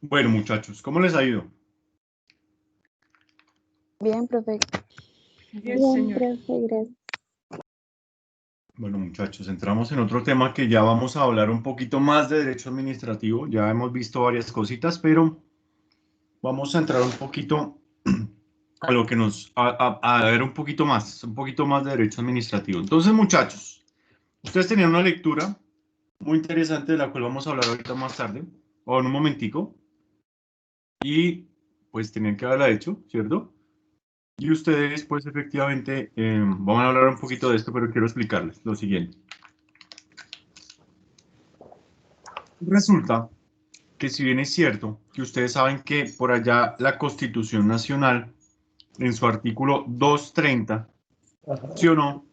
Bueno, muchachos, ¿cómo les ha ido? Bien, profe. Bien, señor. Profe, gracias. Bueno, muchachos, entramos en otro tema que ya vamos a hablar un poquito más de derecho administrativo. Ya hemos visto varias cositas, pero vamos a entrar un poquito a lo que a ver un poquito más de derecho administrativo. Entonces, muchachos, ustedes tenían una lectura muy interesante de la cual vamos a hablar ahorita más tarde, o en un momentico, y pues tenían que haberla hecho, ¿cierto? Y ustedes, pues efectivamente, van a hablar un poquito de esto, pero quiero explicarles lo siguiente. Resulta que si bien es cierto que ustedes saben que por allá la Constitución Nacional, en su artículo 230, Ajá. ¿sí o no?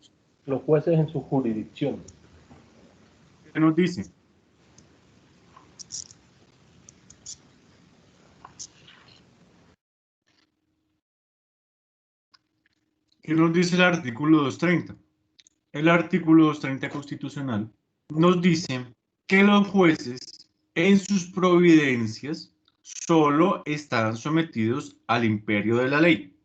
Los jueces en su jurisdicción. ¿Qué nos dice? ¿Qué nos dice el artículo 230? El artículo 230 constitucional nos dice que los jueces en sus providencias solo están sometidos al imperio de la ley.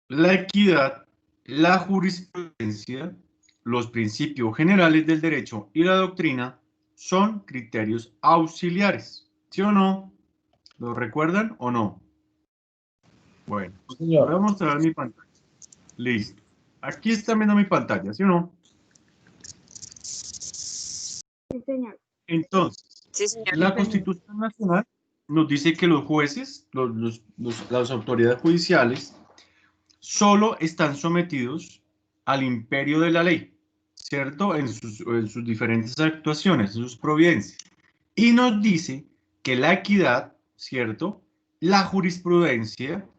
La equidad, la jurisprudencia, los principios generales del derecho y la doctrina son criterios auxiliares. ¿Sí o no? ¿Lo recuerdan o no? Bueno, voy a mostrar mi pantalla. Listo. Aquí está viendo mi pantalla, ¿sí o no? Sí, señor. Entonces, Sí, señor. la Constitución Nacional nos dice que los jueces, las autoridades judiciales, solo están sometidos al imperio de la ley, ¿cierto? En sus diferentes actuaciones, en sus providencias. Y nos dice que la equidad, ¿cierto? La jurisprudencia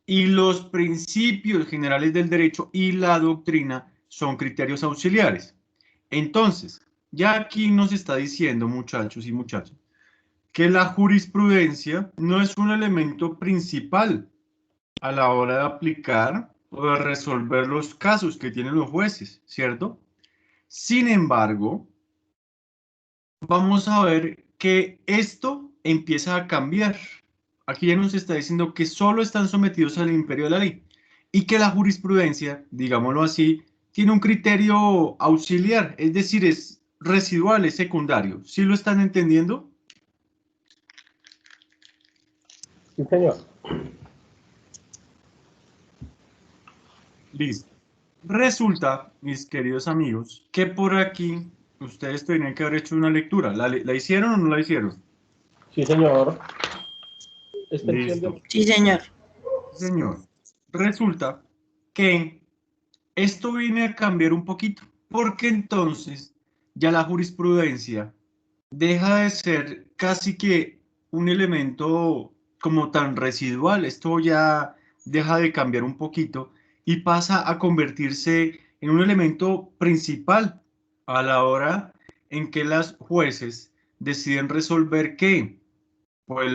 y los principios generales del derecho y la doctrina son criterios auxiliares. Entonces, ya aquí nos está diciendo, muchachos y muchachas, que la jurisprudencia no es un elemento principal a la hora de aplicar o de resolver los casos que tienen los jueces, ¿cierto? Sin embargo, vamos a ver que esto empieza a cambiar. Aquí ya nos está diciendo que solo están sometidos al imperio de la ley y que la jurisprudencia, digámoslo así, tiene un criterio auxiliar, es decir, es residual, es secundario. ¿Sí lo están entendiendo? Sí, señor. Listo. Resulta, mis queridos amigos, que por aquí ustedes tenían que haber hecho una lectura. ¿La hicieron o no la hicieron? Sí, señor. Extensión Listo. de... Sí, señor. Señor, resulta que esto viene a cambiar un poquito, porque entonces ya la jurisprudencia deja de ser casi que un elemento como tan residual. Esto ya deja de cambiar un poquito y pasa a convertirse en un elemento principal a la hora en que las jueces deciden resolver qué, pues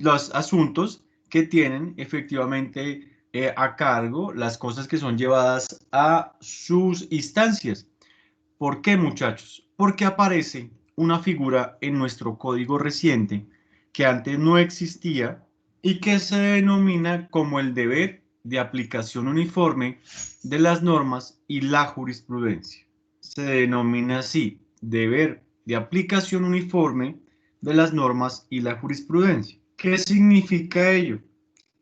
los asuntos que tienen efectivamente a cargo, las cosas que son llevadas a sus instancias. ¿Por qué, muchachos? Porque aparece una figura en nuestro código reciente que antes no existía y que se denomina como el deber de aplicación uniforme de las normas y la jurisprudencia. Se denomina así, deber de aplicación uniforme de las normas y la jurisprudencia. ¿Qué significa ello?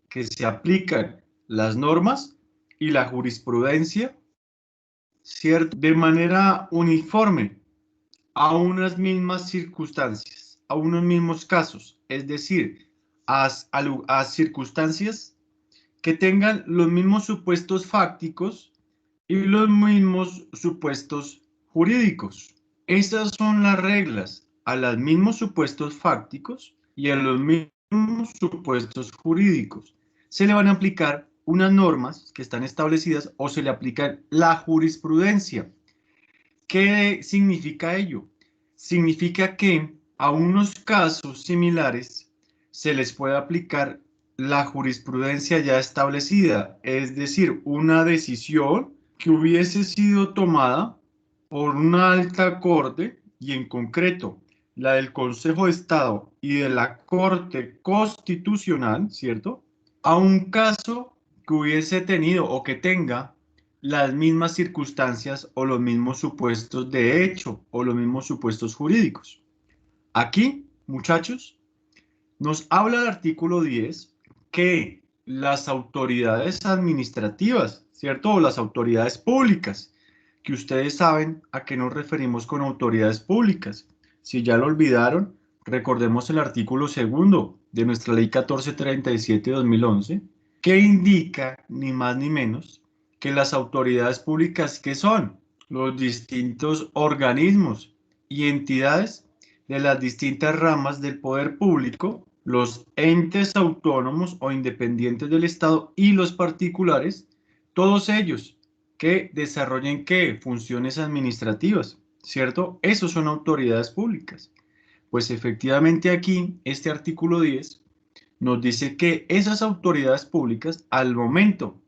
Que se aplican las normas y la jurisprudencia, ¿cierto? De manera uniforme a unas mismas circunstancias, a unos mismos casos, es decir, a circunstancias que tengan los mismos supuestos fácticos y los mismos supuestos jurídicos. Esas son las reglas, a los mismos supuestos fácticos y a los mismos supuestos jurídicos. Se le van a aplicar unas normas que están establecidas o se le aplica la jurisprudencia. ¿Qué significa ello? Significa que a unos casos similares se les puede aplicar la jurisprudencia ya establecida, es decir, una decisión que hubiese sido tomada por una alta corte y en concreto la del Consejo de Estado y de la Corte Constitucional, ¿cierto? A un caso que hubiese tenido o que tenga las mismas circunstancias o los mismos supuestos de hecho o los mismos supuestos jurídicos. Aquí, muchachos, nos habla el artículo 10 que las autoridades administrativas, ¿cierto? O las autoridades públicas, que ustedes saben a qué nos referimos con autoridades públicas. Si ya lo olvidaron, recordemos el artículo 2 de nuestra ley 1437/2011, que indica ni más ni menos que las autoridades públicas, que son los distintos organismos y entidades de las distintas ramas del poder público, los entes autónomos o independientes del Estado y los particulares, todos ellos que desarrollen ¿qué? Funciones administrativas, ¿cierto? Esos son autoridades públicas. Pues efectivamente aquí, este artículo 10 nos dice que esas autoridades públicas, al momento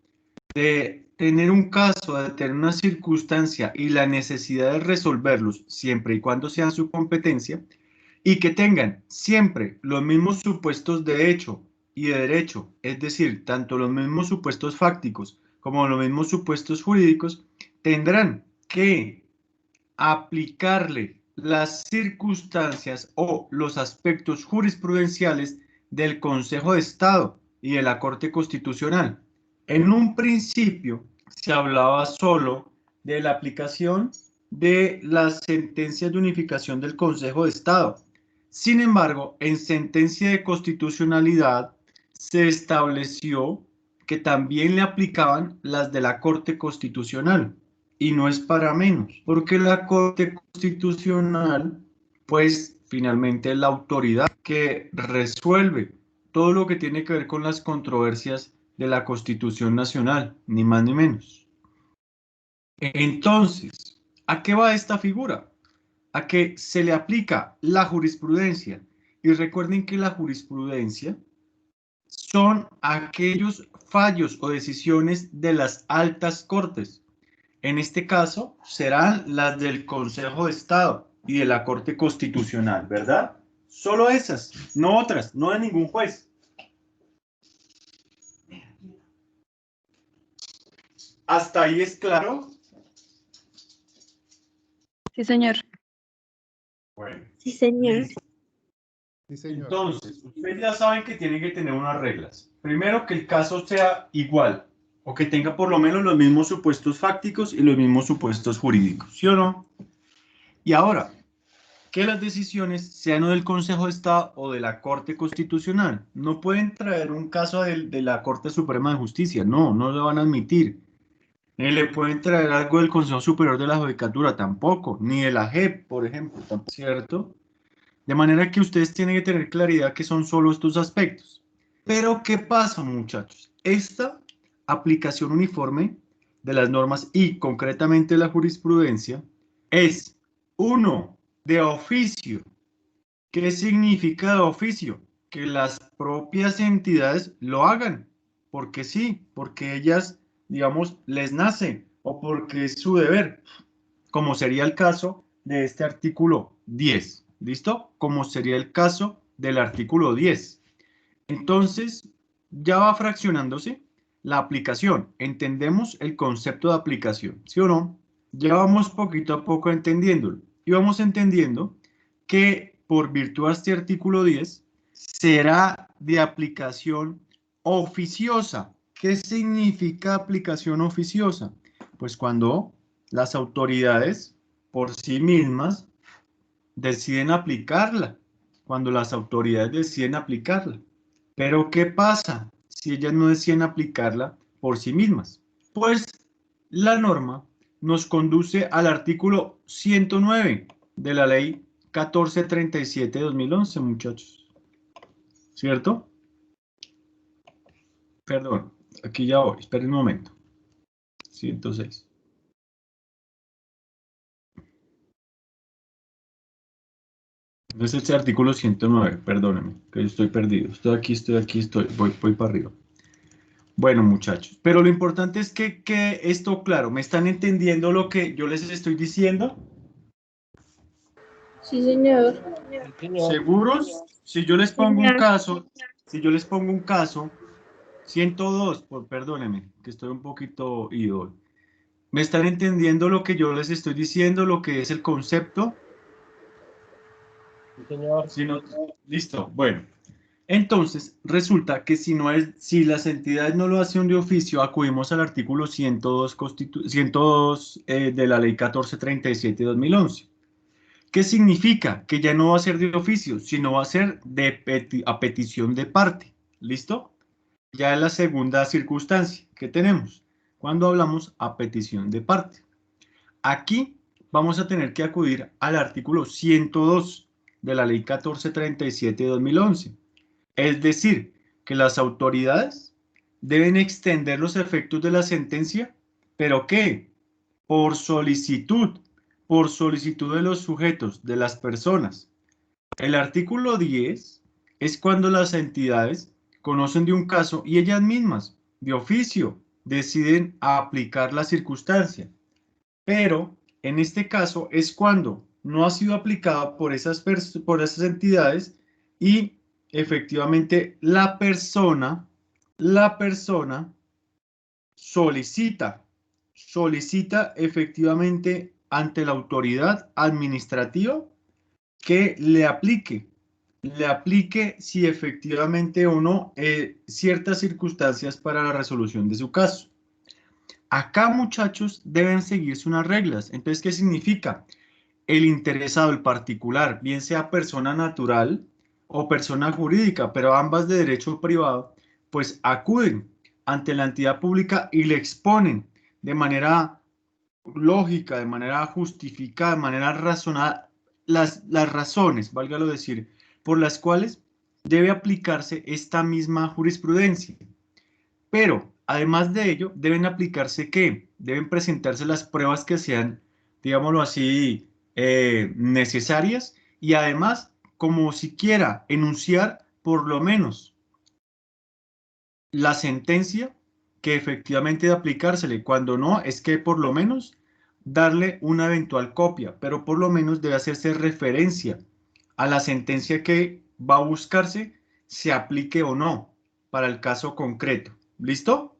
de tener un caso, de tener una circunstancia y la necesidad de resolverlos, siempre y cuando sea su competencia, y que tengan siempre los mismos supuestos de hecho y de derecho, es decir, tanto los mismos supuestos fácticos como los mismos supuestos jurídicos, tendrán que aplicarle las circunstancias o los aspectos jurisprudenciales del Consejo de Estado y de la Corte Constitucional. En un principio se hablaba solo de la aplicación de las sentencias de unificación del Consejo de Estado. Sin embargo, en sentencia de constitucionalidad se estableció que también le aplicaban las de la Corte Constitucional. Y no es para menos, porque la Corte Constitucional, pues finalmente es la autoridad que resuelve todo lo que tiene que ver con las controversias de la Constitución Nacional, ni más ni menos. Entonces, ¿a qué va esta figura? A que se le aplica la jurisprudencia. Y recuerden que la jurisprudencia son aquellos fallos o decisiones de las altas cortes. En este caso, serán las del Consejo de Estado y de la Corte Constitucional, ¿verdad? Solo esas, no otras, no de ningún juez. ¿Hasta ahí es claro? Sí, señor. Bueno. Sí, señor. Listo. Sí, señor. Entonces, ustedes ya saben que tienen que tener unas reglas. Primero, que el caso sea igual o que tenga por lo menos los mismos supuestos fácticos y los mismos supuestos jurídicos, ¿sí o no? Y ahora, que las decisiones sean o del Consejo de Estado o de la Corte Constitucional. No pueden traer un caso de la Corte Suprema de Justicia, no lo van a admitir. Ni le pueden traer algo del Consejo Superior de la Judicatura, tampoco, ni de la JEP, por ejemplo, tampoco, ¿cierto? De manera que ustedes tienen que tener claridad que son solo estos aspectos. Pero, ¿qué pasa, muchachos? Esta aplicación uniforme de las normas y concretamente la jurisprudencia es, uno, de oficio. ¿Qué significa de oficio? Que las propias entidades lo hagan, porque sí, porque ellas, digamos, les nace o porque es su deber, como sería el caso de este artículo 10, ¿listo? Como sería el caso del artículo 10. Entonces, ya va fraccionándose la aplicación. Entendemos el concepto de aplicación, ¿sí o no? Ya vamos poquito a poco entendiéndolo. Y vamos entendiendo que por virtud de este artículo 10 será de aplicación oficiosa. ¿Qué significa aplicación oficiosa? Pues cuando las autoridades por sí mismas deciden aplicarla, cuando las autoridades deciden aplicarla. Pero ¿qué pasa si ellas no deciden aplicarla por sí mismas? Pues la norma nos conduce al artículo 109 de la ley 1437/2011, muchachos. ¿Cierto? Perdón, aquí ya voy, esperen un momento. 106. Es este artículo 109, perdónenme, que yo estoy perdido. Estoy aquí, voy para arriba. Bueno, muchachos, pero lo importante es que esto, claro, ¿me están entendiendo lo que yo les estoy diciendo? Sí, señor. Sí, señor. ¿Seguros? Si yo les pongo un Señor. caso, si yo les pongo un caso, 102, perdónenme, que estoy un poquito ido. ¿Me están entendiendo lo que yo les estoy diciendo, lo que es el concepto? Sí, señor. Si no, listo. Bueno, entonces resulta que si las entidades no lo hacen de oficio, acudimos al artículo 102, 102 de la ley 1437/2011. ¿Qué significa? Que ya no va a ser de oficio, sino va a ser a petición de parte. ¿Listo? Ya es la segunda circunstancia que tenemos cuando hablamos a petición de parte. Aquí vamos a tener que acudir al artículo 102 de la ley 1437/2011. Es decir, que las autoridades deben extender los efectos de la sentencia, ¿pero qué? Por solicitud de los sujetos, de las personas. El artículo 10 es cuando las entidades conocen de un caso y ellas mismas, de oficio, deciden aplicar la circunstancia. Pero en este caso es cuando no ha sido aplicada por por esas entidades y efectivamente la persona solicita efectivamente ante la autoridad administrativa que le aplique si efectivamente o no ciertas circunstancias para la resolución de su caso. Acá, muchachos, deben seguirse unas reglas. Entonces, ¿qué significa? El interesado, el particular, bien sea persona natural o persona jurídica, pero ambas de derecho privado, pues acuden ante la entidad pública y le exponen de manera lógica, de manera justificada, de manera razonada, las razones, válgalo decir, por las cuales debe aplicarse esta misma jurisprudencia. Pero, además de ello, deben aplicarse ¿qué? Deben presentarse las pruebas que sean, digámoslo así, necesarias y además, como siquiera enunciar por lo menos la sentencia que efectivamente de aplicársele. Cuando no, es que por lo menos darle una eventual copia, pero por lo menos debe hacerse referencia a la sentencia que va a buscarse, se aplique o no para el caso concreto. ¿Listo?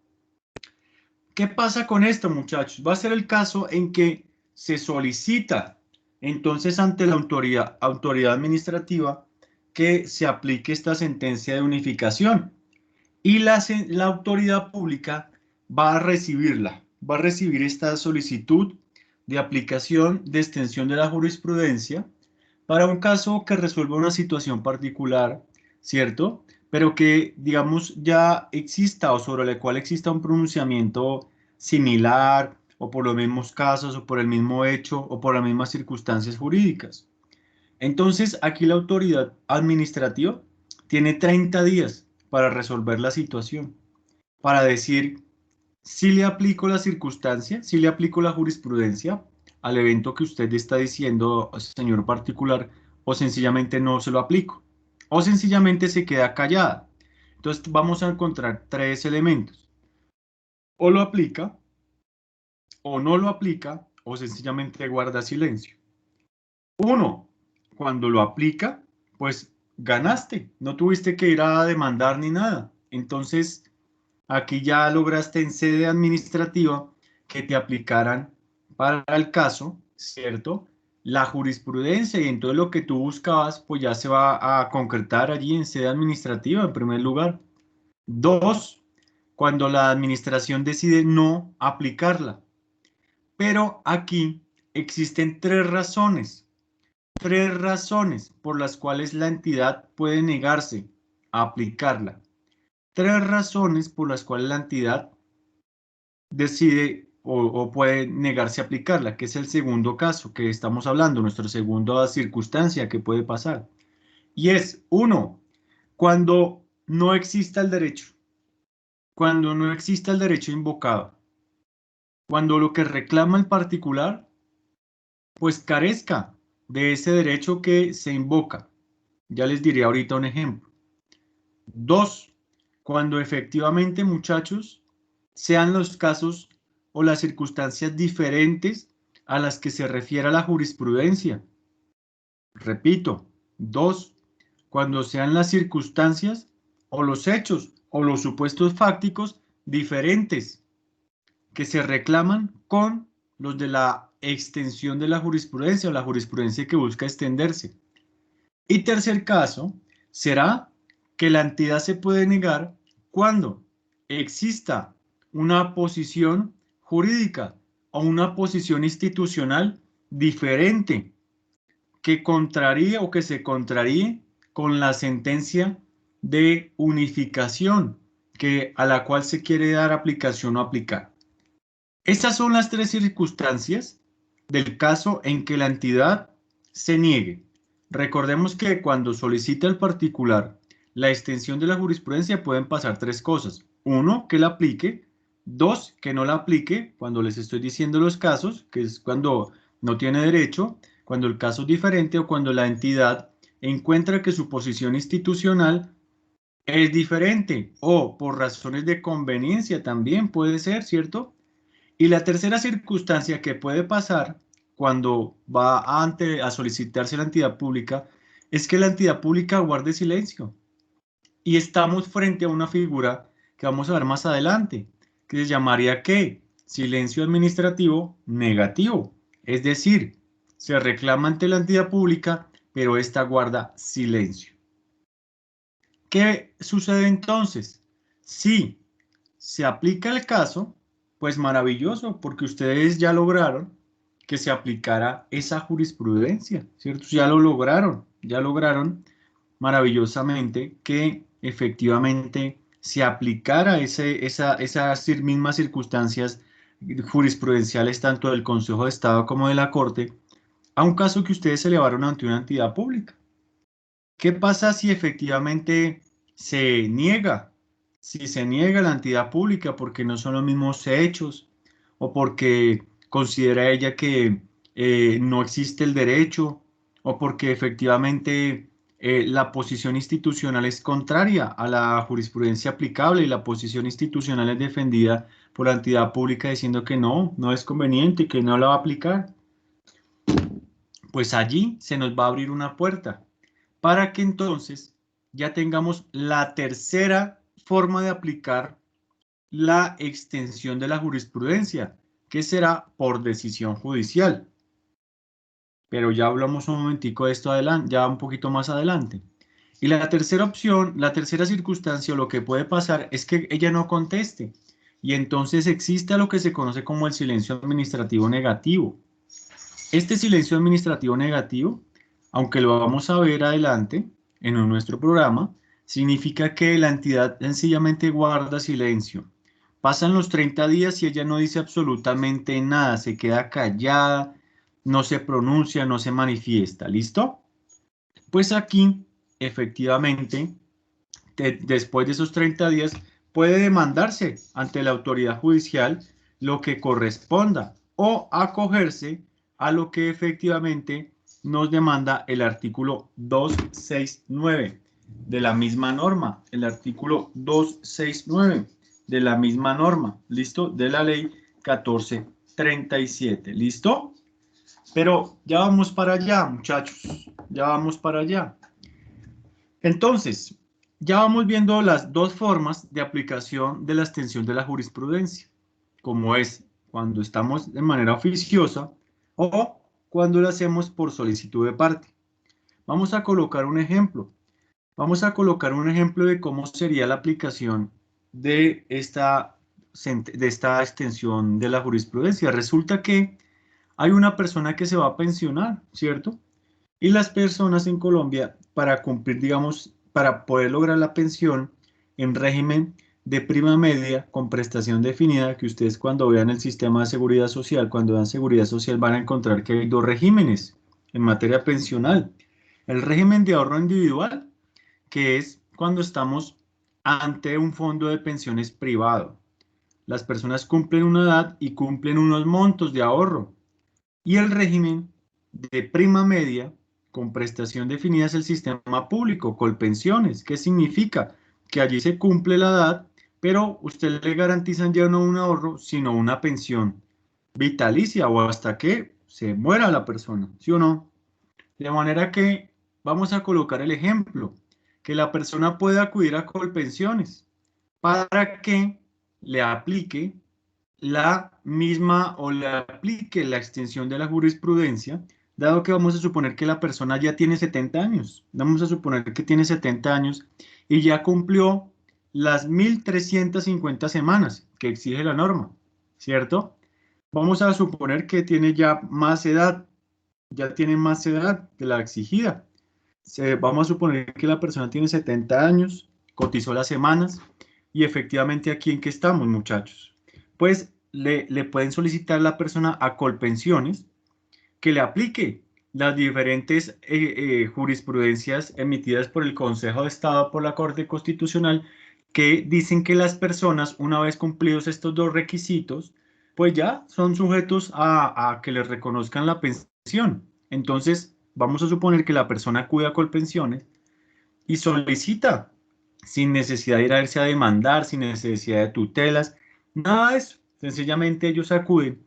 ¿Qué pasa con esto, muchachos? Va a ser el caso en que se solicita entonces ante la autoridad administrativa que se aplique esta sentencia de unificación y la autoridad pública va a recibir esta solicitud de aplicación de extensión de la jurisprudencia para un caso que resuelva una situación particular, ¿cierto? Pero que, digamos, ya exista o sobre la cual exista un pronunciamiento similar o por los mismos casos o por el mismo hecho o por las mismas circunstancias jurídicas. Entonces, aquí la autoridad administrativa tiene 30 días para resolver la situación, para decir si le aplico la circunstancia, si le aplico la jurisprudencia al evento que usted está diciendo, señor particular, o sencillamente no se lo aplico, o sencillamente se queda callada. Entonces vamos a encontrar tres elementos. O lo aplica, o no lo aplica, o sencillamente guarda silencio. Uno, cuando lo aplica, pues ganaste, no tuviste que ir a demandar ni nada. Entonces, aquí ya lograste en sede administrativa que te aplicaran para el caso, ¿cierto? La jurisprudencia y entonces lo que tú buscabas, pues ya se va a concretar allí en sede administrativa en primer lugar. Dos, cuando la administración decide no aplicarla. Pero aquí existen tres razones por las cuales la entidad puede negarse a aplicarla. Tres razones por las cuales la entidad decide o puede negarse a aplicarla, que es el segundo caso que estamos hablando, nuestra segunda circunstancia que puede pasar. Y es, uno, cuando no exista el derecho, cuando no exista el derecho invocado, cuando lo que reclama el particular, pues carezca de ese derecho que se invoca. Ya les diré ahorita un ejemplo. Dos, cuando efectivamente, muchachos, sean los casos o las circunstancias diferentes a las que se refiere a la jurisprudencia. Repito, 2, cuando sean las circunstancias o los hechos o los supuestos fácticos diferentes que se reclaman con los de la extensión de la jurisprudencia o la jurisprudencia que busca extenderse. Y tercer caso será que la entidad se puede negar cuando exista una posición jurídica o una posición institucional diferente que contraríe o que se contraríe con la sentencia de unificación a la cual se quiere dar aplicación o aplicar. Estas son las tres circunstancias del caso en que la entidad se niegue. Recordemos que cuando solicita el particular la extensión de la jurisprudencia pueden pasar tres cosas. 1, que la aplique. 2, que no la aplique cuando les estoy diciendo los casos, que es cuando no tiene derecho, cuando el caso es diferente o cuando la entidad encuentra que su posición institucional es diferente o por razones de conveniencia también puede ser, ¿cierto? Y la tercera circunstancia que puede pasar cuando va a solicitarse la entidad pública es que la entidad pública guarde silencio. Y estamos frente a una figura que vamos a ver más adelante, que se llamaría ¿qué? Silencio administrativo negativo. Es decir, se reclama ante la entidad pública, pero esta guarda silencio. ¿Qué sucede entonces? Si se aplica el caso, pues maravilloso, porque ustedes ya lograron que se aplicara esa jurisprudencia, ¿cierto? Ya lograron maravillosamente que efectivamente se aplicara esas mismas circunstancias jurisprudenciales tanto del Consejo de Estado como de la Corte a un caso que ustedes se elevaron ante una entidad pública. ¿Qué pasa si efectivamente se niega? Si se niega la entidad pública porque no son los mismos hechos o porque considera ella que no existe el derecho o porque efectivamente la posición institucional es contraria a la jurisprudencia aplicable y la posición institucional es defendida por la entidad pública diciendo que no es conveniente, que no la va a aplicar. Pues allí se nos va a abrir una puerta para que entonces ya tengamos la tercera forma de aplicar la extensión de la jurisprudencia, que será por decisión judicial. Pero ya hablamos un momentico de esto adelante, ya un poquito más adelante. Y la tercera opción, la tercera circunstancia, lo que puede pasar es que ella no conteste. Y entonces existe lo que se conoce como el silencio administrativo negativo. Este silencio administrativo negativo, aunque lo vamos a ver adelante en nuestro programa, significa que la entidad sencillamente guarda silencio. Pasan los 30 días y ella no dice absolutamente nada, se queda callada, no se pronuncia, no se manifiesta. ¿Listo? Pues aquí, efectivamente, después de esos 30 días, puede demandarse ante la autoridad judicial lo que corresponda o acogerse a lo que efectivamente nos demanda el artículo 269 de la misma norma, el artículo 269 de la misma norma, ¿listo? De la ley 1437, ¿listo? Pero ya vamos para allá, muchachos, ya vamos para allá. Entonces, ya vamos viendo las dos formas de aplicación de la extensión de la jurisprudencia, como es cuando estamos de manera oficiosa o cuando lo hacemos por solicitud de parte. Vamos a colocar un ejemplo. Vamos a colocar un ejemplo de cómo sería la aplicación de esta extensión de la jurisprudencia. Resulta que hay una persona que se va a pensionar, ¿cierto? Y las personas en Colombia, para cumplir, digamos, para poder lograr la pensión en régimen de prima media con prestación definida, que ustedes cuando vean el sistema de seguridad social, cuando vean seguridad social van a encontrar que hay dos regímenes en materia pensional. El régimen de ahorro individual, que es cuando estamos ante un fondo de pensiones privado. Las personas cumplen una edad y cumplen unos montos de ahorro. Y el régimen de prima media con prestación definida es el sistema público, Colpensiones. ¿Qué significa? Que allí se cumple la edad, pero usted le garantizan ya no un ahorro, sino una pensión vitalicia o hasta que se muera la persona, ¿sí o no? De manera que vamos a colocar el ejemplo, que la persona puede acudir a Colpensiones para que le aplique la misma o le aplique la extensión de la jurisprudencia, dado que vamos a suponer que la persona ya tiene 70 años. Vamos a suponer que tiene 70 años y ya cumplió las 1350 semanas que exige la norma, ¿cierto? Vamos a suponer que tiene ya más edad, ya tiene más edad de la exigida. Vamos a suponer que la persona tiene 70 años, cotizó las semanas y efectivamente aquí en qué estamos, muchachos. Pues le pueden solicitar a la persona a Colpensiones que le aplique las diferentes jurisprudencias emitidas por el Consejo de Estado, por la Corte Constitucional, que dicen que las personas, una vez cumplidos estos dos requisitos, pues ya son sujetos a que les reconozcan la pensión. Entonces, vamos a suponer que la persona acude a Colpensiones y solicita, sin necesidad de ir a irse a demandar, sin necesidad de tutelas, nada de eso. Sencillamente ellos acuden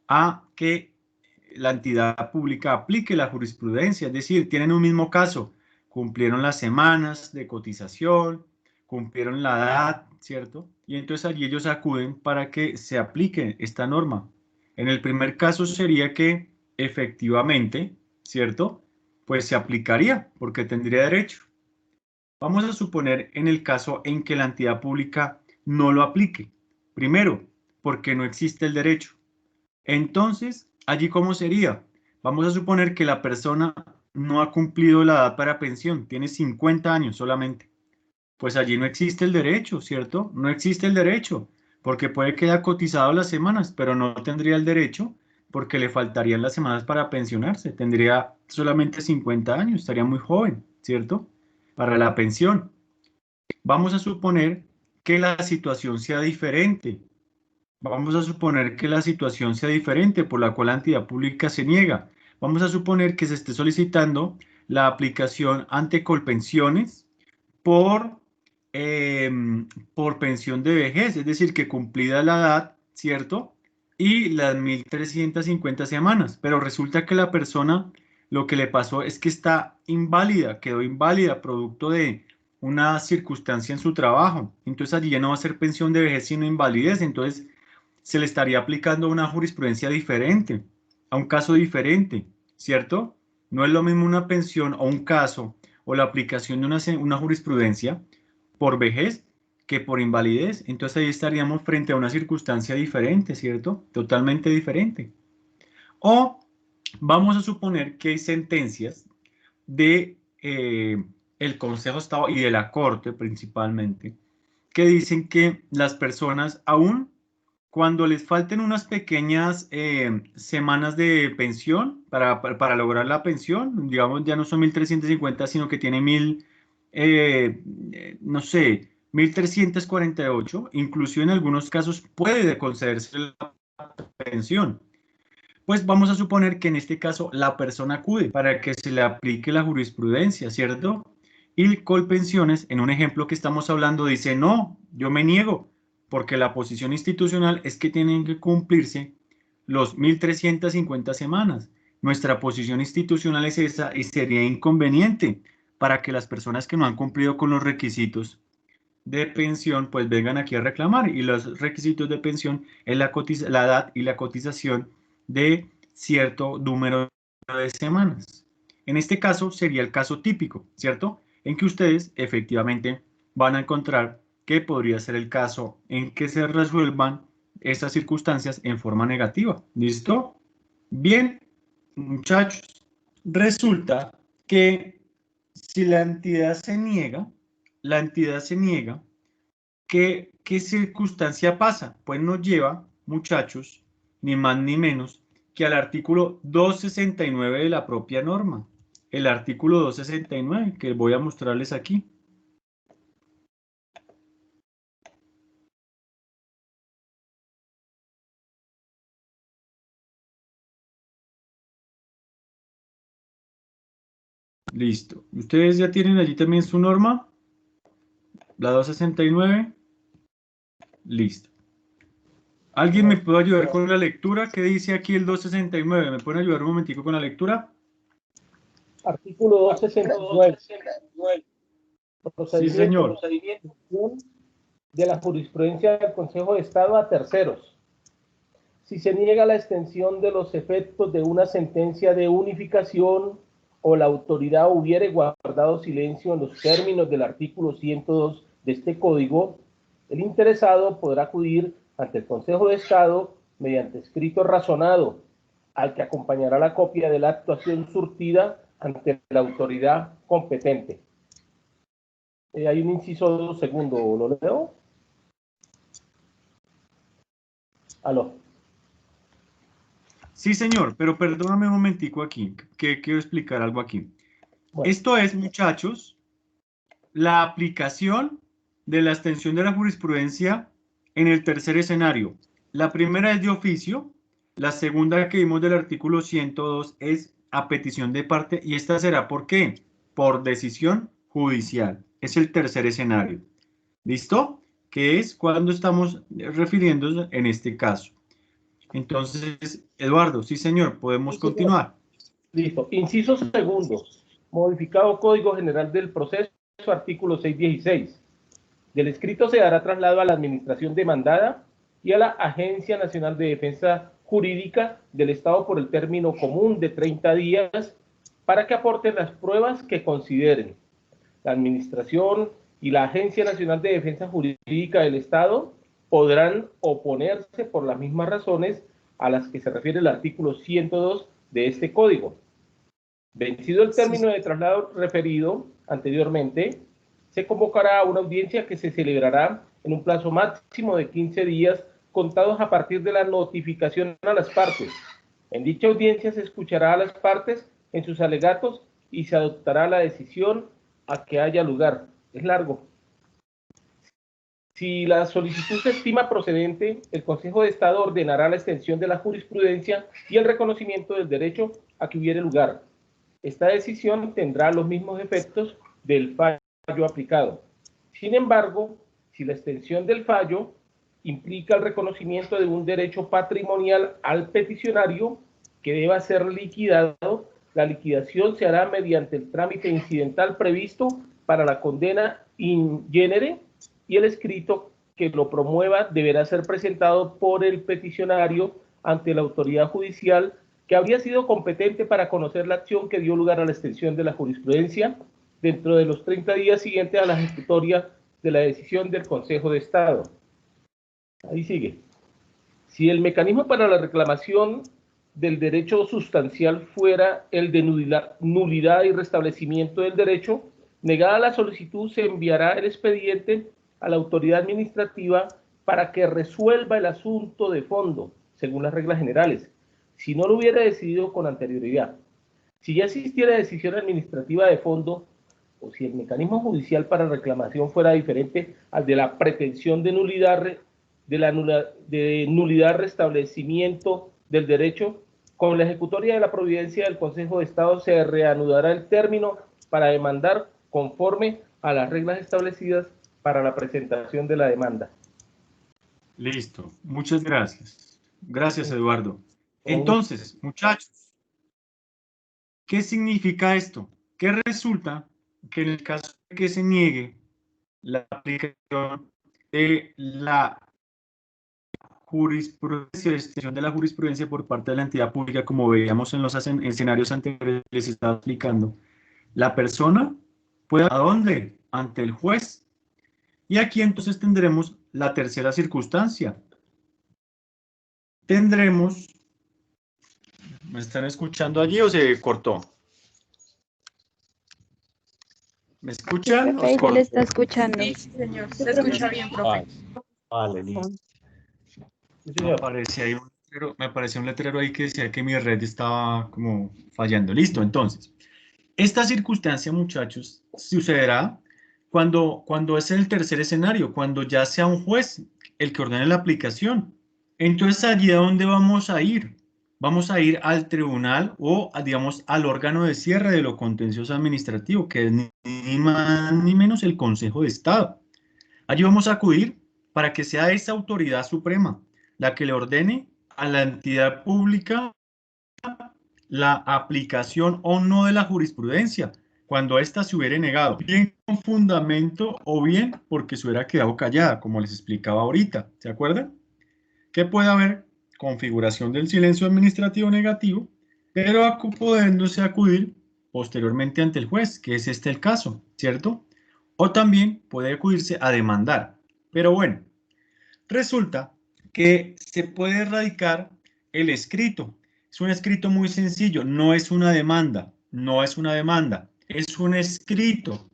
a que la entidad pública aplique la jurisprudencia, es decir, tienen un mismo caso, cumplieron las semanas de cotización, cumplieron la edad, ¿cierto? Y entonces allí ellos acuden para que se aplique esta norma. En el primer caso sería que efectivamente, ¿cierto? Pues se aplicaría porque tendría derecho. Vamos a suponer en el caso en que la entidad pública no lo aplique. Primero, porque no existe el derecho. Entonces, ¿allí cómo sería? Vamos a suponer que la persona no ha cumplido la edad para pensión, tiene 50 años solamente. Pues allí no existe el derecho, ¿cierto? No existe el derecho, porque puede que haya cotizado las semanas, pero no tendría el derecho porque le faltarían las semanas para pensionarse. Tendría solamente 50 años, estaría muy joven, ¿cierto? Para la pensión. Vamos a suponer que la situación sea diferente. Vamos a suponer que la situación sea diferente por la cual la entidad pública se niega. Vamos a suponer que se esté solicitando la aplicación ante Colpensiones por, eh, por pensión de vejez, es decir, que cumplida la edad, ¿cierto? Y las 1350 semanas, pero resulta que la persona lo que le pasó es que está inválida, quedó inválida producto de una circunstancia en su trabajo. Entonces allí ya no va a ser pensión de vejez, sino invalidez. Entonces se le estaría aplicando una jurisprudencia diferente, a un caso diferente, ¿cierto? No es lo mismo una pensión o un caso o la aplicación de una jurisprudencia por vejez que por invalidez. Entonces ahí estaríamos frente a una circunstancia diferente, ¿cierto? Totalmente diferente. O vamos a suponer que hay sentencias de el Consejo de Estado y de la Corte principalmente, que dicen que las personas aún cuando les falten unas pequeñas semanas de pensión para lograr la pensión, digamos ya no son 1350, sino que tiene no sé, 1348, incluso en algunos casos puede concederse la pensión. Pues vamos a suponer que en este caso la persona acude para que se le aplique la jurisprudencia, ¿cierto? Y Colpensiones, en un ejemplo que estamos hablando, dice, no, yo me niego, porque la posición institucional es que tienen que cumplirse los 1350 semanas. Nuestra posición institucional es esa y sería inconveniente para que las personas que no han cumplido con los requisitos de pensión, pues vengan aquí a reclamar. Y los requisitos de pensión es la edad y la cotización de cierto número de semanas. En este caso sería el caso típico, ¿cierto? En que ustedes efectivamente van a encontrar que podría ser el caso en que se resuelvan estas circunstancias en forma negativa. ¿Listo? Bien, muchachos, resulta que si la entidad se niega, ¿qué circunstancia pasa? Pues nos lleva, muchachos, ni más ni menos que al artículo 269 de la propia norma. El artículo 269 que voy a mostrarles aquí. Listo. ¿Ustedes ya tienen allí también su norma? La 269. Listo. ¿Alguien me puede ayudar con la lectura? ¿Qué dice aquí el 269? ¿Me pueden ayudar un momentico con la lectura? Artículo 269. Sí, señor. Procedimiento de la jurisprudencia del Consejo de Estado a terceros. Si se niega la extensión de los efectos de una sentencia de unificación o la autoridad hubiere guardado silencio en los términos del artículo 102 de este código, el interesado podrá acudir ante el Consejo de Estado mediante escrito razonado, al que acompañará la copia de la actuación surtida ante la autoridad competente. Hay un inciso segundo, ¿lo leo? Aló. Sí, señor, pero perdóname un momentico aquí, que quiero explicar algo aquí. Bueno. Esto es, muchachos, la aplicación de la extensión de la jurisprudencia en el tercer escenario. La primera es de oficio, la segunda que vimos del artículo 102 es a petición de parte y esta será ¿por qué? Por decisión judicial. Es el tercer escenario. ¿Listo? Que es cuando estamos refiriéndonos en este caso. Entonces, Eduardo, sí señor, podemos Sí, señor. continuar. Listo. Inciso segundo. Modificado Código General del Proceso, artículo 616. Del escrito se dará traslado a la administración demandada y a la Agencia Nacional de Defensa Jurídica del Estado por el término común de 30 días para que aporten las pruebas que consideren. La Administración y la Agencia Nacional de Defensa Jurídica del Estado podrán oponerse por las mismas razones a las que se refiere el artículo 102 de este código. Vencido el término de traslado referido anteriormente, se convocará a una audiencia que se celebrará en un plazo máximo de 15 días contados a partir de la notificación a las partes. En dicha audiencia se escuchará a las partes en sus alegatos y se adoptará la decisión a que haya lugar. Es largo. Si la solicitud se estima procedente, el Consejo de Estado ordenará la extensión de la jurisprudencia y el reconocimiento del derecho a que hubiere lugar. Esta decisión tendrá los mismos efectos del fallo aplicado. Sin embargo, si la extensión del fallo implica el reconocimiento de un derecho patrimonial al peticionario que deba ser liquidado, la liquidación se hará mediante el trámite incidental previsto para la condena in genere y el escrito que lo promueva deberá ser presentado por el peticionario ante la autoridad judicial que habría sido competente para conocer la acción que dio lugar a la extensión de la jurisprudencia dentro de los 30 días siguientes a la ejecutoria de la decisión del Consejo de Estado. Ahí sigue. Si el mecanismo para la reclamación del derecho sustancial fuera el de nulidad y restablecimiento del derecho, negada la solicitud, se enviará el expediente a la autoridad administrativa para que resuelva el asunto de fondo, según las reglas generales, si no lo hubiera decidido con anterioridad. Si ya existiera decisión administrativa de fondo, o si el mecanismo judicial para reclamación fuera diferente al de la pretensión de nulidad restablecimiento del derecho, con la ejecutoria de la providencia del Consejo de Estado se reanudará el término para demandar conforme a las reglas establecidas para la presentación de la demanda. Listo, muchas gracias. Gracias, Eduardo. Entonces, muchachos, ¿qué significa esto? Que resulta que en el caso de que se niegue la aplicación de la jurisprudencia, extensión de la jurisprudencia por parte de la entidad pública, como veíamos en los escenarios anteriores, les estaba explicando, la persona puede ¿a dónde? Ante el juez. Y aquí entonces tendremos la tercera circunstancia. Tendremos, ¿me están escuchando allí o se cortó? ¿Me escuchan? Profe, se le está escuchando. Sí, señor, se escucha bien, profe. Vale, listo. Me apareció un letrero ahí que decía que mi red estaba como fallando. Listo, entonces. Esta circunstancia, muchachos, sucederá cuando es el tercer escenario, cuando ya sea un juez el que ordene la aplicación. Entonces, allí a dónde vamos a ir. Vamos a ir al tribunal o, digamos, al órgano de cierre de lo contencioso administrativo, que es ni más ni menos el Consejo de Estado. Allí vamos a acudir para que sea esa autoridad suprema la que le ordene a la entidad pública la aplicación o no de la jurisprudencia, cuando ésta se hubiera negado, bien con fundamento o bien porque se hubiera quedado callada, como les explicaba ahorita, ¿se acuerdan? Que puede haber configuración del silencio administrativo negativo, pero pudiéndose acudir posteriormente ante el juez, que es este el caso, ¿cierto? O también puede acudirse a demandar. Pero bueno, resulta que se puede erradicar el escrito. Es un escrito muy sencillo, no es una demanda, no es una demanda, es un escrito.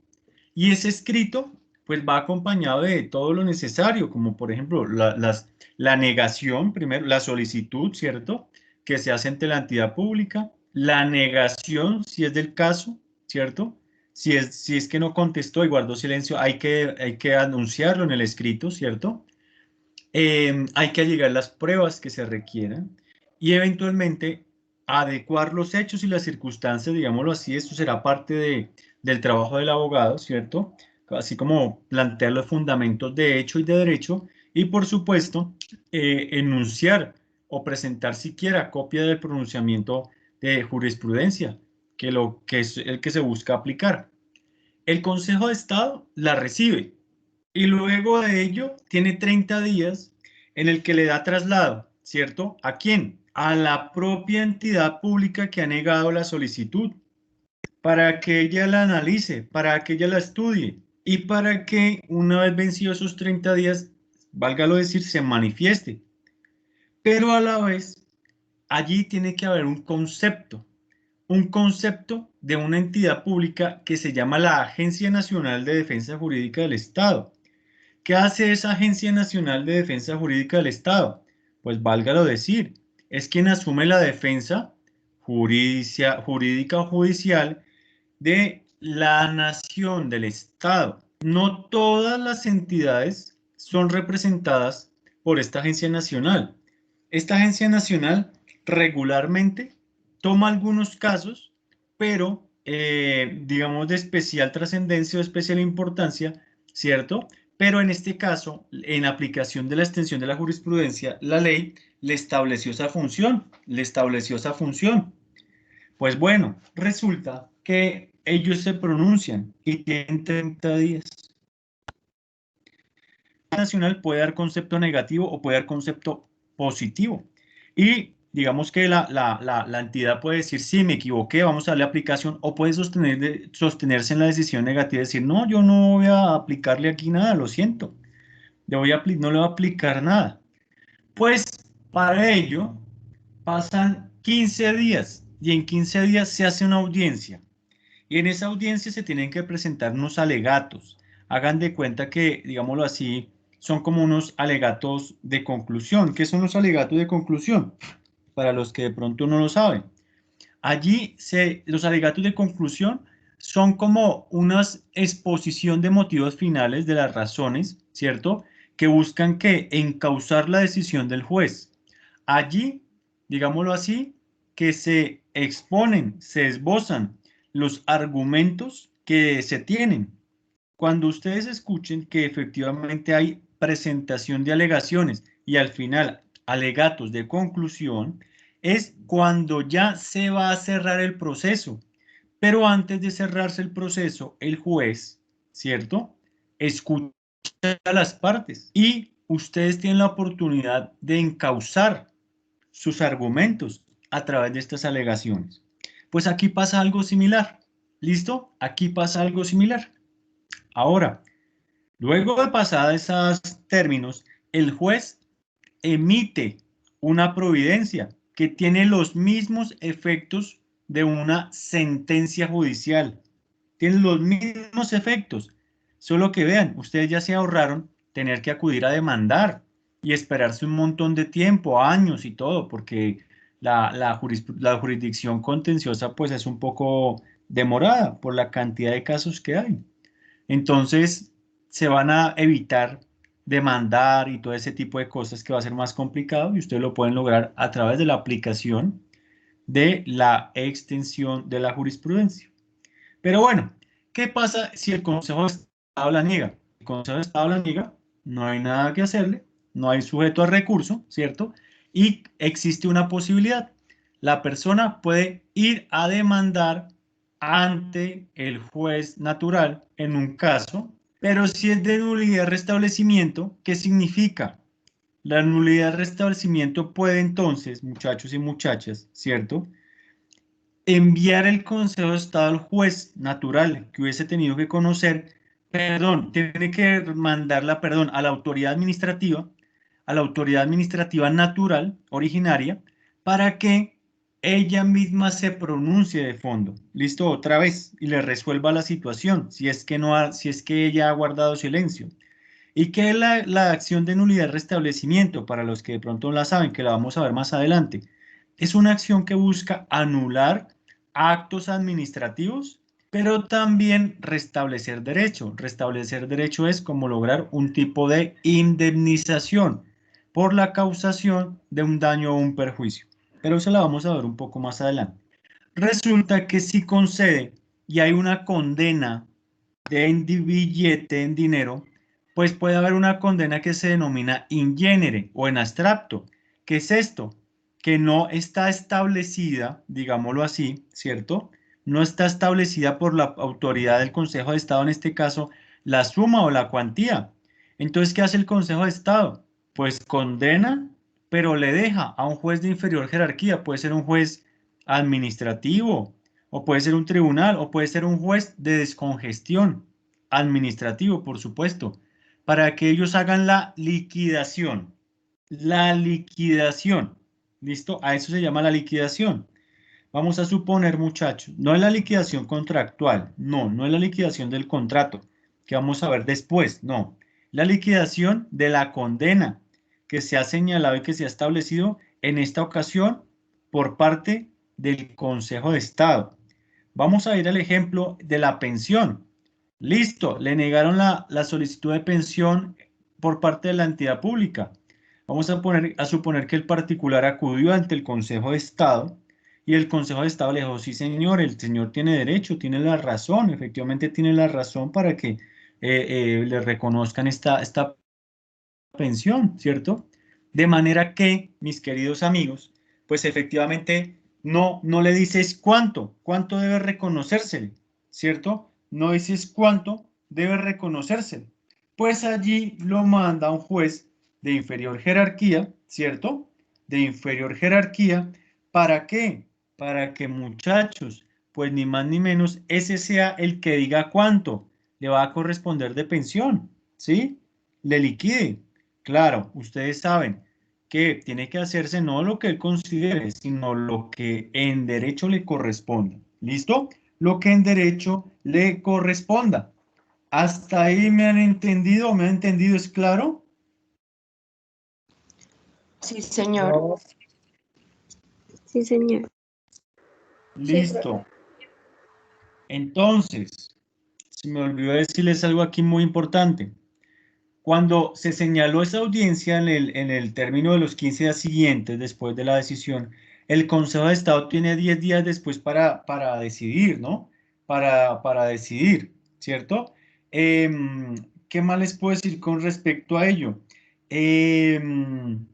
Y ese escrito, pues va acompañado de todo lo necesario, como por ejemplo la negación, primero, la solicitud, ¿cierto? Que se hace ante la entidad pública, la negación, si es del caso, ¿cierto? Si es que no contestó y guardó silencio, hay que anunciarlo en el escrito, ¿cierto? Hay que allegar las pruebas que se requieran y eventualmente adecuar los hechos y las circunstancias, digámoslo así, esto será parte del trabajo del abogado, ¿cierto? Así como plantear los fundamentos de hecho y de derecho y, por supuesto, enunciar o presentar siquiera copia del pronunciamiento de jurisprudencia, que es el que se busca aplicar. El Consejo de Estado la recibe y luego de ello tiene 30 días en el que le da traslado, ¿cierto? ¿A quién? A la propia entidad pública que ha negado la solicitud, para que ella la analice, para que ella la estudie y para que una vez vencidos esos 30 días, válgalo decir, se manifieste. Pero a la vez, allí tiene que haber un concepto de una entidad pública que se llama la Agencia Nacional de Defensa Jurídica del Estado. ¿Qué hace esa Agencia Nacional de Defensa Jurídica del Estado? Pues válgalo decir, es quien asume la defensa jurídica o judicial de la nación, del Estado. No todas las entidades son representadas por esta agencia nacional. Esta agencia nacional regularmente toma algunos casos, pero digamos de especial trascendencia o especial importancia, ¿cierto? Pero en este caso, en aplicación de la extensión de la jurisprudencia, la ley le estableció esa función, Pues bueno, resulta que ellos se pronuncian y tienen 30 días. La nacional puede dar concepto negativo o puede dar concepto positivo. Y digamos que la entidad puede decir, sí, me equivoqué, vamos a darle aplicación, o puede sostenerse en la decisión negativa y decir, no, yo no voy a aplicarle aquí nada, lo siento, no le voy a aplicar nada. Pues para ello pasan 15 días y en 15 días se hace una audiencia. Y en esa audiencia se tienen que presentar unos alegatos. Hagan de cuenta que, digámoslo así, son como unos alegatos de conclusión. ¿Qué son los alegatos de conclusión? Para los que de pronto no lo saben. Allí los alegatos de conclusión son como una exposición de motivos finales de las razones, ¿cierto? Que buscan que encauzar la decisión del juez. Allí, digámoslo así, que se exponen, se esbozan los argumentos que se tienen. Cuando ustedes escuchen que efectivamente hay presentación de alegaciones y al final alegatos de conclusión, es cuando ya se va a cerrar el proceso. Pero antes de cerrarse el proceso, el juez, ¿cierto? Escucha a las partes y ustedes tienen la oportunidad de encauzar sus argumentos a través de estas alegaciones. Pues aquí pasa algo similar. ¿Listo? Aquí pasa algo similar. Ahora, luego de pasar esos términos, el juez emite una providencia que tiene los mismos efectos de una sentencia judicial. Tiene los mismos efectos. Solo que vean, ustedes ya se ahorraron tener que acudir a demandar y esperarse un montón de tiempo, años y todo, porque la jurisdicción contenciosa pues es un poco demorada por la cantidad de casos que hay. Entonces, se van a evitar demandar y todo ese tipo de cosas que va a ser más complicado y ustedes lo pueden lograr a través de la aplicación de la extensión de la jurisprudencia. Pero bueno, ¿qué pasa si el Consejo de Estado la niega? El Consejo de Estado la niega, no hay nada que hacerle, no hay sujeto a recurso, ¿cierto? Y existe una posibilidad. la persona puede ir a demandar ante el juez natural en un caso, pero si es de nulidad de restablecimiento, ¿qué significa? La nulidad de restablecimiento puede entonces, muchachos y muchachas, ¿cierto?, enviar el Consejo de Estado al juez natural que hubiese tenido que conocer, perdón, tiene que mandarla, perdón, a la autoridad administrativa natural, originaria, para que ella misma se pronuncie de fondo. ¿Listo? Otra vez, y le resuelva la situación, si es que, si es que ella ha guardado silencio. ¿Y qué es la acción de nulidad de restablecimiento? Para los que de pronto no la saben, que la vamos a ver más adelante. Es una acción que busca anular actos administrativos, pero también restablecer derecho. Restablecer derecho es como lograr un tipo de indemnización por la causación de un daño o un perjuicio. Pero eso la vamos a ver un poco más adelante. Resulta que si concede y hay una condena de billete en dinero, pues puede haber una condena que se denomina in genere o en abstracto. ¿Qué es esto? Que no está establecida, digámoslo así, ¿cierto? No está establecida por la autoridad del Consejo de Estado, en este caso, la suma o la cuantía. Entonces, ¿qué hace el Consejo de Estado? Pues condena, pero le deja a un juez de inferior jerarquía, puede ser un juez administrativo, o puede ser un tribunal, o puede ser un juez de descongestión administrativo, por supuesto, para que ellos hagan la liquidación. La liquidación, ¿listo? A eso se llama la liquidación. Vamos a suponer, muchachos, no es la liquidación contractual, no es la liquidación del contrato, que vamos a ver después, no. La liquidación de la condena que se ha señalado y que se ha establecido en esta ocasión por parte del Consejo de Estado. Vamos a ir al ejemplo de la pensión. Listo, le negaron la solicitud de pensión por parte de la entidad pública. Vamos a suponer que el particular acudió ante el Consejo de Estado y el Consejo de Estado le dijo, sí señor, el señor tiene derecho, tiene la razón, efectivamente tiene la razón para que le reconozcan esta pensión, ¿cierto? De manera que, mis queridos amigos, pues efectivamente no le dices cuánto debe reconocérsele, ¿cierto? No dices cuánto debe reconocérsele. Pues allí lo manda un juez de inferior jerarquía, ¿cierto? De inferior jerarquía, ¿para qué? Para que, muchachos, pues ni más ni menos, ese sea el que diga cuánto le va a corresponder de pensión, ¿sí? Le liquide. Claro, ustedes saben que tiene que hacerse no lo que él considere, sino lo que en derecho le corresponde. ¿Listo? Lo que en derecho le corresponda. ¿Hasta ahí me han entendido? ¿Me han entendido? ¿Es claro? Sí, señor. No, Sí, señor. Listo. Entonces, se me olvidó decirles algo aquí muy importante. Cuando se señaló esa audiencia en el término de los 15 días siguientes después de la decisión, el Consejo de Estado tiene 10 días después para decidir, ¿no? Para decidir, ¿cierto? ¿Qué más les puedo decir con respecto a ello? Em,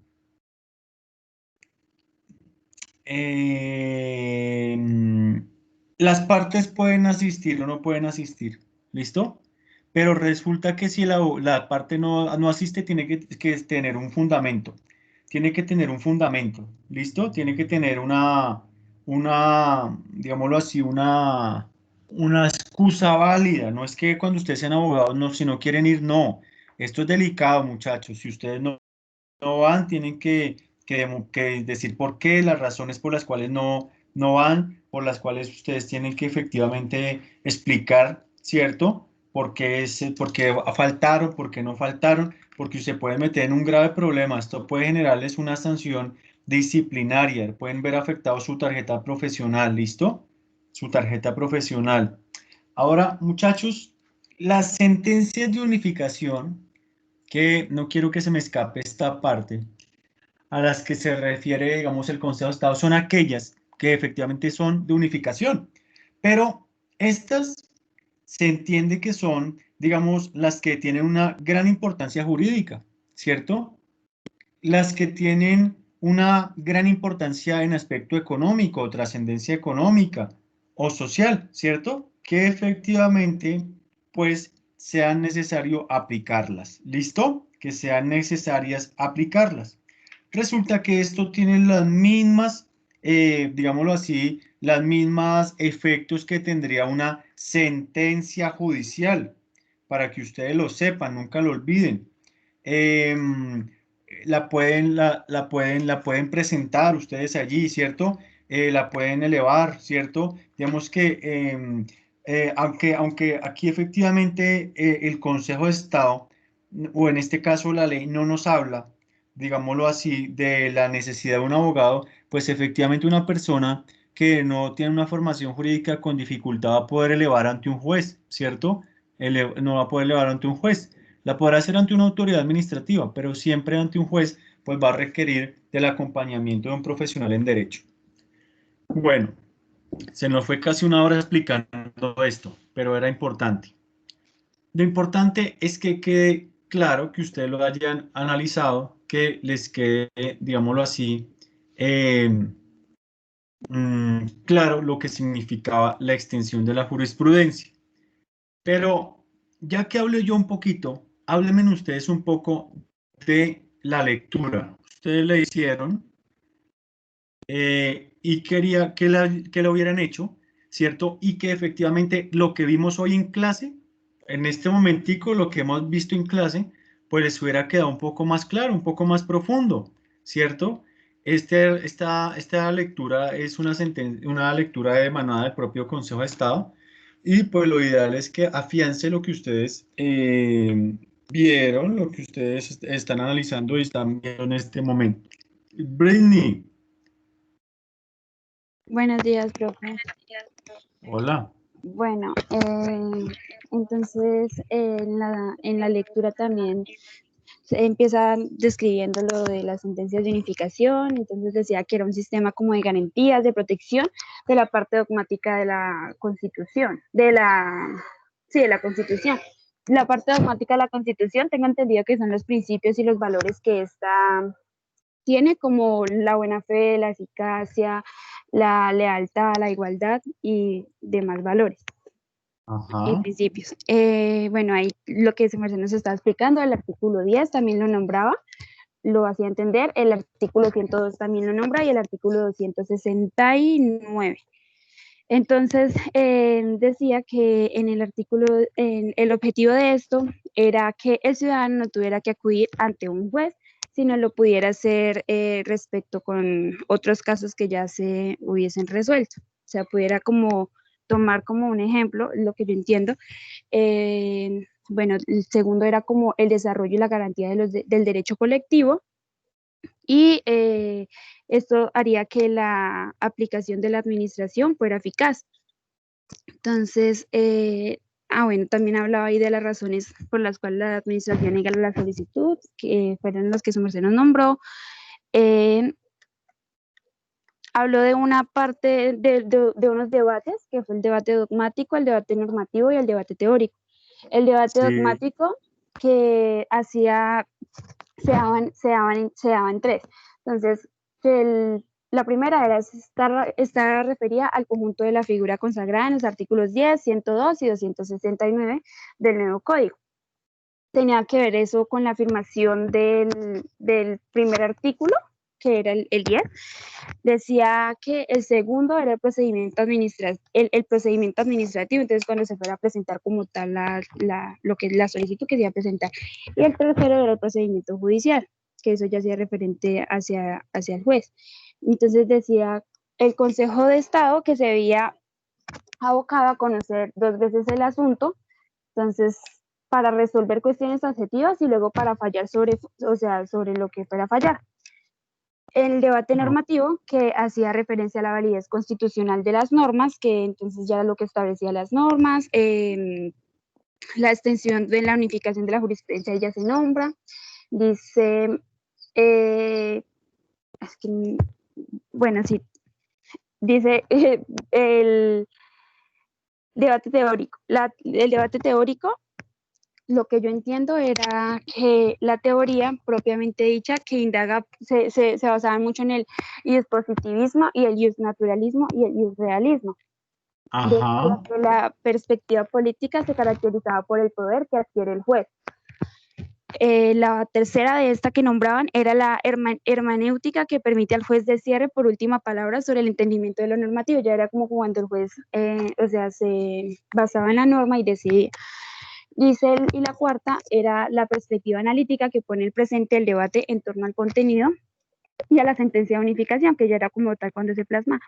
em, las partes pueden asistir o no pueden asistir, ¿listo? Pero resulta que si la parte no asiste, tiene que tener un fundamento. Tiene que tener un fundamento, ¿listo? Tiene que tener digámoslo así, una excusa válida. No es que cuando ustedes sean abogados, no, si no quieren ir, no. Esto es delicado, muchachos. Si ustedes no van, tienen que decir por qué, las razones por las cuales no van, por las cuales ustedes tienen que efectivamente explicar, ¿cierto? Por qué faltaron, por qué no faltaron, porque se puede meter en un grave problema. Esto puede generarles una sanción disciplinaria, pueden ver afectado su tarjeta profesional, ¿listo? Su tarjeta profesional. Ahora, muchachos, las sentencias de unificación, que no quiero que se me escape esta parte, a las que se refiere, digamos, el Consejo de Estado, son aquellas que efectivamente son de unificación, pero estas se entiende que son, digamos, las que tienen una gran importancia jurídica, ¿cierto? Las que tienen una gran importancia en aspecto económico, trascendencia económica o social, ¿cierto? Que efectivamente, pues, sea necesario aplicarlas. ¿Listo? Que sean necesarias aplicarlas. Resulta que esto tiene las mismas, digámoslo así, las mismas efectos que tendría una sentencia judicial, para que ustedes lo sepan, nunca lo olviden. La pueden presentar ustedes allí, ¿cierto? La pueden elevar, ¿cierto? Digamos que, aunque aquí efectivamente el Consejo de Estado, o en este caso la ley, no nos habla, digámoslo así, de la necesidad de un abogado, pues efectivamente una persona que no tiene una formación jurídica con dificultad va a poder elevar ante un juez, ¿cierto? No va a poder elevar ante un juez. La podrá hacer ante una autoridad administrativa, pero siempre ante un juez, pues va a requerir del acompañamiento de un profesional en derecho. Bueno, se nos fue casi una hora explicando esto, pero era importante. Lo importante es que quede claro, que ustedes lo hayan analizado, que les quede, digámoslo así, claro lo que significaba la extensión de la jurisprudencia. Pero ya que hablé yo un poquito, háblenme ustedes un poco de la lectura. Ustedes la hicieron y quería que la hubieran hecho, ¿cierto? Y que efectivamente lo que vimos hoy en clase, en este momentico, lo que hemos visto en clase, pues les hubiera quedado un poco más claro, un poco más profundo, ¿cierto? Esta lectura es una lectura emanada del propio Consejo de Estado, y pues lo ideal es que afiance lo que ustedes vieron, lo que ustedes están analizando y están viendo en este momento. Britney. Buenos días, profe. Hola. Bueno, entonces en la lectura también se empieza describiendo lo de las sentencias de unificación. Entonces decía que era un sistema como de garantías, de protección de la parte dogmática de la Constitución, sí, de la Constitución. La parte dogmática de la Constitución, tengo entendido que son los principios y los valores que esta tiene, como la buena fe, la eficacia, la lealtad, la igualdad y demás valores y Ajá. principios. Bueno, ahí lo que se nos está explicando, el artículo 10 también lo nombraba, lo hacía entender, el artículo 102 también lo nombra y el artículo 269. Entonces, decía que en el artículo, el objetivo de esto era que el ciudadano no tuviera que acudir ante un juez, sino lo pudiera hacer respecto con otros casos que ya se hubiesen resuelto. O sea, pudiera como tomar como un ejemplo, lo que yo entiendo. Bueno, el segundo era como el desarrollo y la garantía del derecho colectivo, y esto haría que la aplicación de la administración fuera eficaz. Entonces, bueno, también hablaba ahí de las razones por las cuales la administración niega la solicitud, que fueron las que su merced nos nombró. Habló de una parte de unos debates, que fue el debate dogmático, el debate normativo y el debate teórico. El debate Sí. dogmático que se daban tres. Entonces, la primera era esta refería al conjunto de la figura consagrada en los artículos 10, 102 y 269 del nuevo código. Tenía que ver eso con la afirmación del primer artículo, que era el 10. Decía que el segundo era el procedimiento administrativo, entonces cuando se fuera a presentar como tal lo que es la solicitud que se iba a presentar. Y el tercero era el procedimiento judicial, que eso ya hacía referente hacia el juez. Entonces decía el Consejo de Estado que se había abocado a conocer 2 veces el asunto, entonces para resolver cuestiones objetivas y luego para fallar sobre lo que fuera a fallar. El debate normativo, que hacía referencia a la validez constitucional de las normas, que entonces ya era lo que establecía las normas. La extensión de la unificación de la jurisprudencia ya se nombra. Dice, bueno, sí, dice el debate teórico. El debate teórico lo que yo entiendo era que la teoría propiamente dicha que indaga, se basaba mucho en el positivismo y el naturalismo y el realismo. Decía Ajá. que la perspectiva política se caracterizaba por el poder que adquiere el juez. La tercera de esta que nombraban era la hermenéutica, que permite al juez de cierre por última palabra sobre el entendimiento de lo normativo. Ya era como cuando el juez, se basaba en la norma y decidía. Dice él, y la cuarta era la perspectiva analítica, que pone el presente el debate en torno al contenido y a la sentencia de unificación, que ya era como tal cuando se plasma.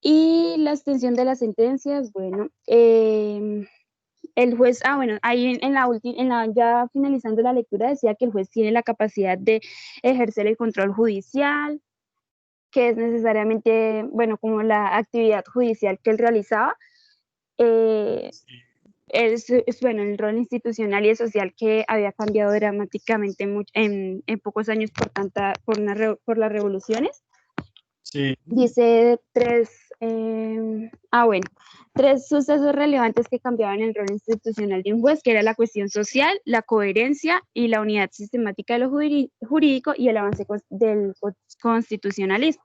Y la extensión de las sentencias, bueno, el juez, bueno, ahí ya finalizando la lectura decía que el juez tiene la capacidad de ejercer el control judicial, que es necesariamente, bueno, como la actividad judicial que él realizaba, bueno, el rol institucional y social que había cambiado dramáticamente en pocos años por las revoluciones. Sí. Dice tres sucesos relevantes que cambiaban el rol institucional de un juez, que era la cuestión social, la coherencia y la unidad sistemática de lo jurídico y el avance del constitucionalismo.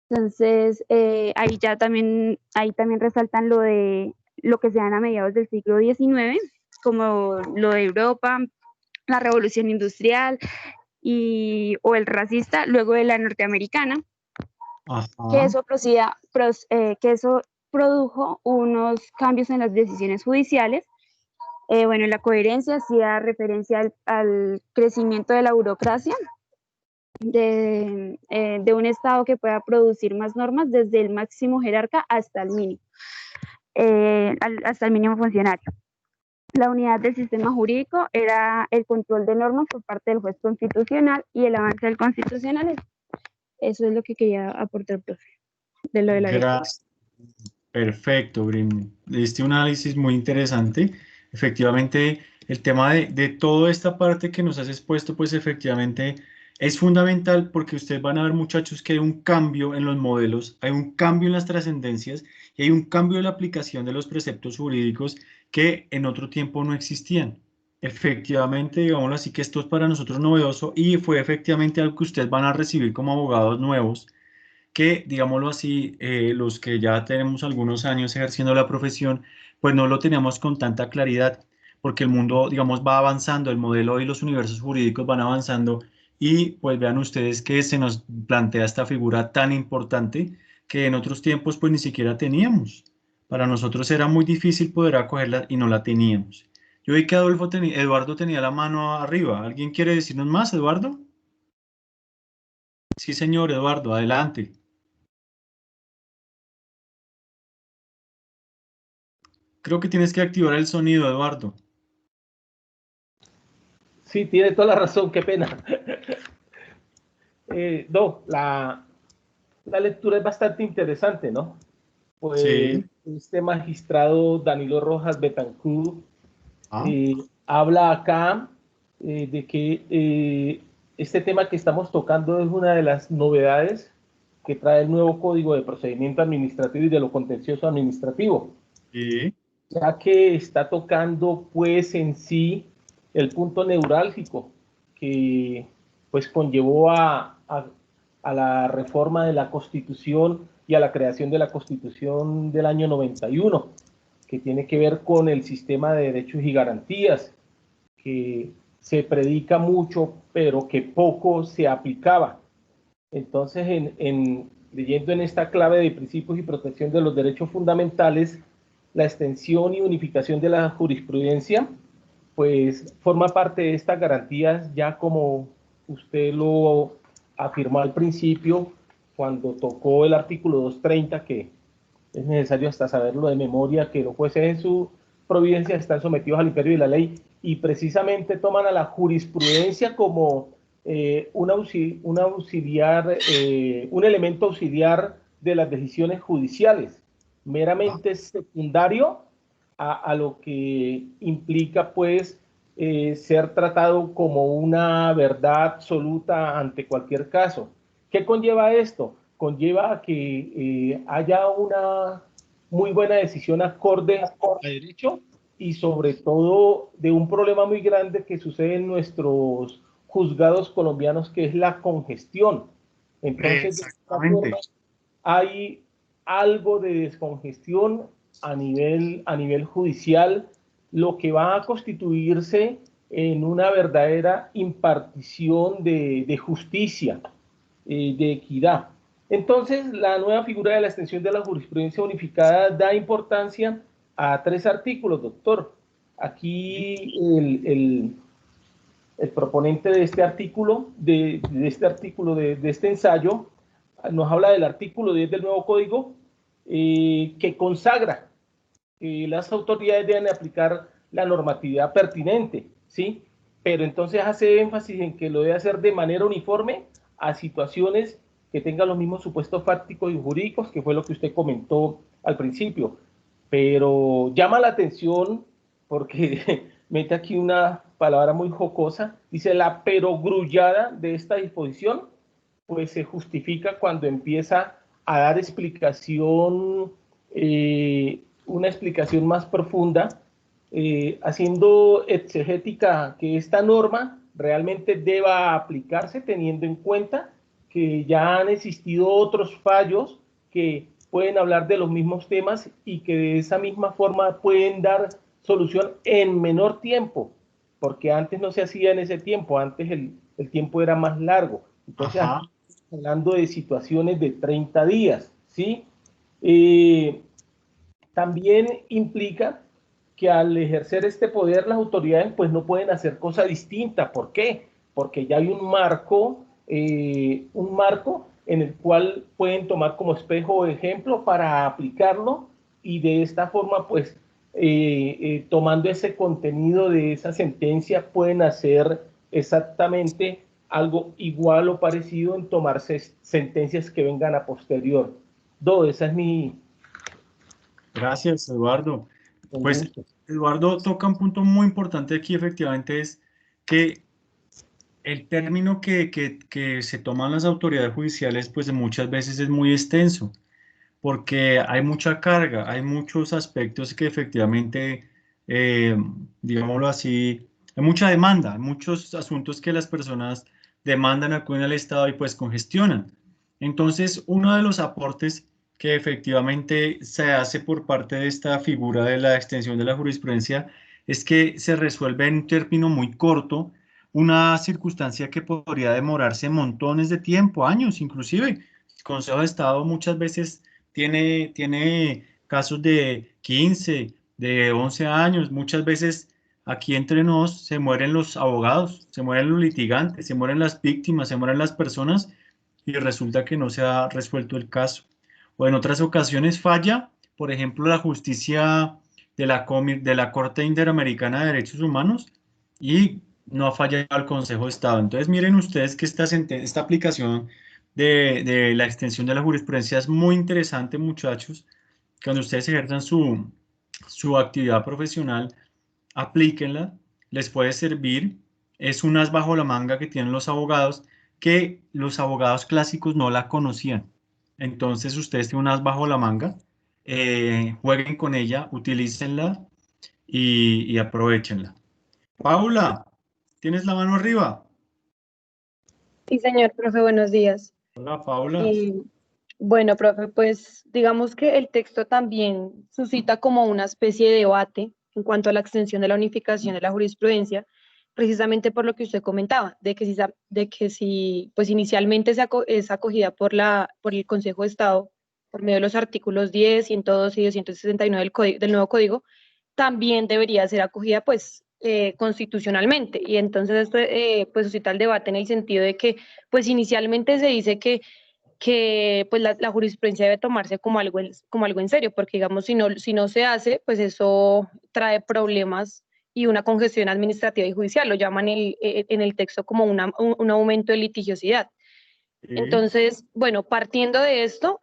Entonces, ahí también resaltan lo que se dan a mediados del siglo XIX, como lo de Europa, la revolución industrial o el racista, luego de la norteamericana, que Ajá. eso produjo unos cambios en las decisiones judiciales. Bueno, la coherencia hacía referencia al crecimiento de la burocracia, de un Estado que pueda producir más normas desde el máximo jerarca hasta el mínimo, hasta el mínimo funcionario. La unidad del sistema jurídico era el control de normas por parte del juez constitucional y el avance del constitucionalismo. Eso es lo que quería aportar, profe, de lo de la lectura. Gracias. Perfecto, Brim. Diste un análisis muy interesante. Efectivamente, el tema de toda esta parte que nos has expuesto, pues efectivamente es fundamental porque ustedes van a ver, muchachos, que hay un cambio en los modelos, hay un cambio en las trascendencias y hay un cambio en la aplicación de los preceptos jurídicos que en otro tiempo no existían. Efectivamente, digámoslo así, que esto es para nosotros novedoso y fue efectivamente algo que ustedes van a recibir como abogados nuevos que, digámoslo así, los que ya tenemos algunos años ejerciendo la profesión, pues no lo teníamos con tanta claridad, porque el mundo, digamos, va avanzando, el modelo y los universos jurídicos van avanzando, y pues vean ustedes que se nos plantea esta figura tan importante que en otros tiempos pues ni siquiera teníamos. Para nosotros era muy difícil poder acogerla y no la teníamos. Yo vi que Eduardo tenía la mano arriba. ¿Alguien quiere decirnos más, Eduardo? Sí, señor, Eduardo, adelante. Creo que tienes que activar el sonido, Eduardo. Sí, tiene toda la razón, qué pena. No, la lectura es bastante interesante, ¿no? Pues Sí. este magistrado Danilo Rojas Betancourt Ah, habla acá de que este tema que estamos tocando es una de las novedades que trae el nuevo Código de Procedimiento Administrativo y de lo Contencioso Administrativo, sí. ya que está tocando pues en sí el punto neurálgico que pues conllevó a la reforma de la Constitución y a la creación de la Constitución del año 91, que tiene que ver con el sistema de derechos y garantías, que se predica mucho, pero que poco se aplicaba. Entonces, leyendo en esta clave de principios y protección de los derechos fundamentales, la extensión y unificación de la jurisprudencia, pues forma parte de estas garantías, ya como usted lo afirmó al principio, cuando tocó el artículo 230, que es necesario hasta saberlo de memoria, que los jueces en su providencia están sometidos al imperio de la ley, y precisamente toman a la jurisprudencia como un elemento auxiliar de las decisiones judiciales, meramente secundario a lo que implica pues ser tratado como una verdad absoluta ante cualquier caso. ¿Qué conlleva esto? Conlleva a que haya una muy buena decisión acorde a derecho y sobre todo de un problema muy grande que sucede en nuestros juzgados colombianos, que es la congestión. Entonces, de esta forma, hay algo de descongestión a nivel judicial, lo que va a constituirse en una verdadera impartición de justicia, de equidad. Entonces, la nueva figura de la extensión de la jurisprudencia unificada da importancia a 3 artículos, doctor. Aquí el proponente de este artículo, de este ensayo, nos habla del artículo 10 del nuevo código, que consagra que las autoridades deben aplicar la normatividad pertinente, ¿sí? Pero entonces hace énfasis en que lo debe hacer de manera uniforme a situaciones que tengan los mismos supuestos fácticos y jurídicos, que fue lo que usted comentó al principio. Pero llama la atención porque mete aquí una palabra muy jocosa, dice la perogrullada de esta disposición, pues se justifica cuando empieza a dar explicación, una explicación más profunda, haciendo exegética que esta norma realmente deba aplicarse teniendo en cuenta que ya han existido otros fallos que pueden hablar de los mismos temas y que de esa misma forma pueden dar solución en menor tiempo, porque antes no se hacía en ese tiempo, antes el tiempo era más largo. Entonces, aquí estamos hablando de situaciones de 30 días, ¿sí? También implica que al ejercer este poder las autoridades pues no pueden hacer cosa distinta. ¿Por qué? Porque ya hay un marco en el cual pueden tomar como espejo o ejemplo para aplicarlo, y de esta forma pues tomando ese contenido de esa sentencia pueden hacer exactamente algo igual o parecido en tomarse sentencias que vengan a posterior. Esa es mi... Gracias, Eduardo. Pues Eduardo toca un punto muy importante aquí, efectivamente, es que el término que se toman las autoridades judiciales, pues muchas veces es muy extenso, porque hay mucha carga, hay muchos aspectos que efectivamente, eh, digámoslo así, hay mucha demanda, hay muchos asuntos que las personas demandan, acuden al Estado y pues congestionan. Entonces, uno de los aportes que efectivamente se hace por parte de esta figura de la extensión de la jurisprudencia es que se resuelve en un término muy corto una circunstancia que podría demorarse montones de tiempo, años inclusive. El Consejo de Estado muchas veces tiene casos de 15, de 11 años. Muchas veces aquí entre nos se mueren los abogados, se mueren los litigantes, se mueren las víctimas, se mueren las personas y resulta que no se ha resuelto el caso. O en otras ocasiones falla, por ejemplo, la justicia de la Corte Interamericana de Derechos Humanos y no ha fallado el Consejo de Estado. Entonces miren ustedes que esta aplicación de la extensión de la jurisprudencia es muy interesante, muchachos. Cuando ustedes ejerzan su actividad profesional, aplíquenla, les puede servir. Es un as bajo la manga que tienen los abogados, que los abogados clásicos no la conocían. Entonces ustedes tienen un as bajo la manga, jueguen con ella, utilícenla y aprovechenla. Paula, ¿tienes la mano arriba? Sí, señor, profe, buenos días. Hola, Paula. Bueno, profe, pues digamos que el texto también suscita como una especie de debate en cuanto a la extensión de la unificación de la jurisprudencia, precisamente por lo que usted comentaba, de que si pues inicialmente es acogida por el Consejo de Estado por medio de los artículos 10, 102 y 269 del nuevo código, también debería ser acogida pues constitucionalmente. Y entonces esto pues suscita el debate en el sentido de que pues inicialmente se dice que pues la jurisprudencia debe tomarse como algo en serio, porque digamos, si no se hace, pues eso trae problemas y una congestión administrativa y judicial, lo llaman en el texto como un aumento de litigiosidad. Sí. Entonces, bueno, partiendo de esto,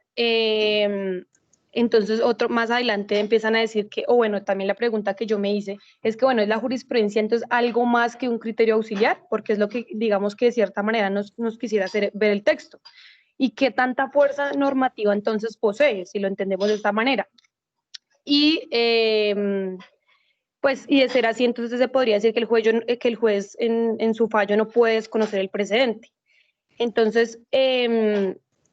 entonces más adelante empiezan a decir que, o bueno, también la pregunta que yo me hice es que, bueno, ¿es la jurisprudencia entonces algo más que un criterio auxiliar? Porque es lo que, digamos, que de cierta manera nos quisiera ver el texto. ¿Y qué tanta fuerza normativa entonces posee, si lo entendemos de esta manera? Y Pues, y de ser así, entonces se podría decir que el juez en su fallo no puede desconocer el precedente. Entonces,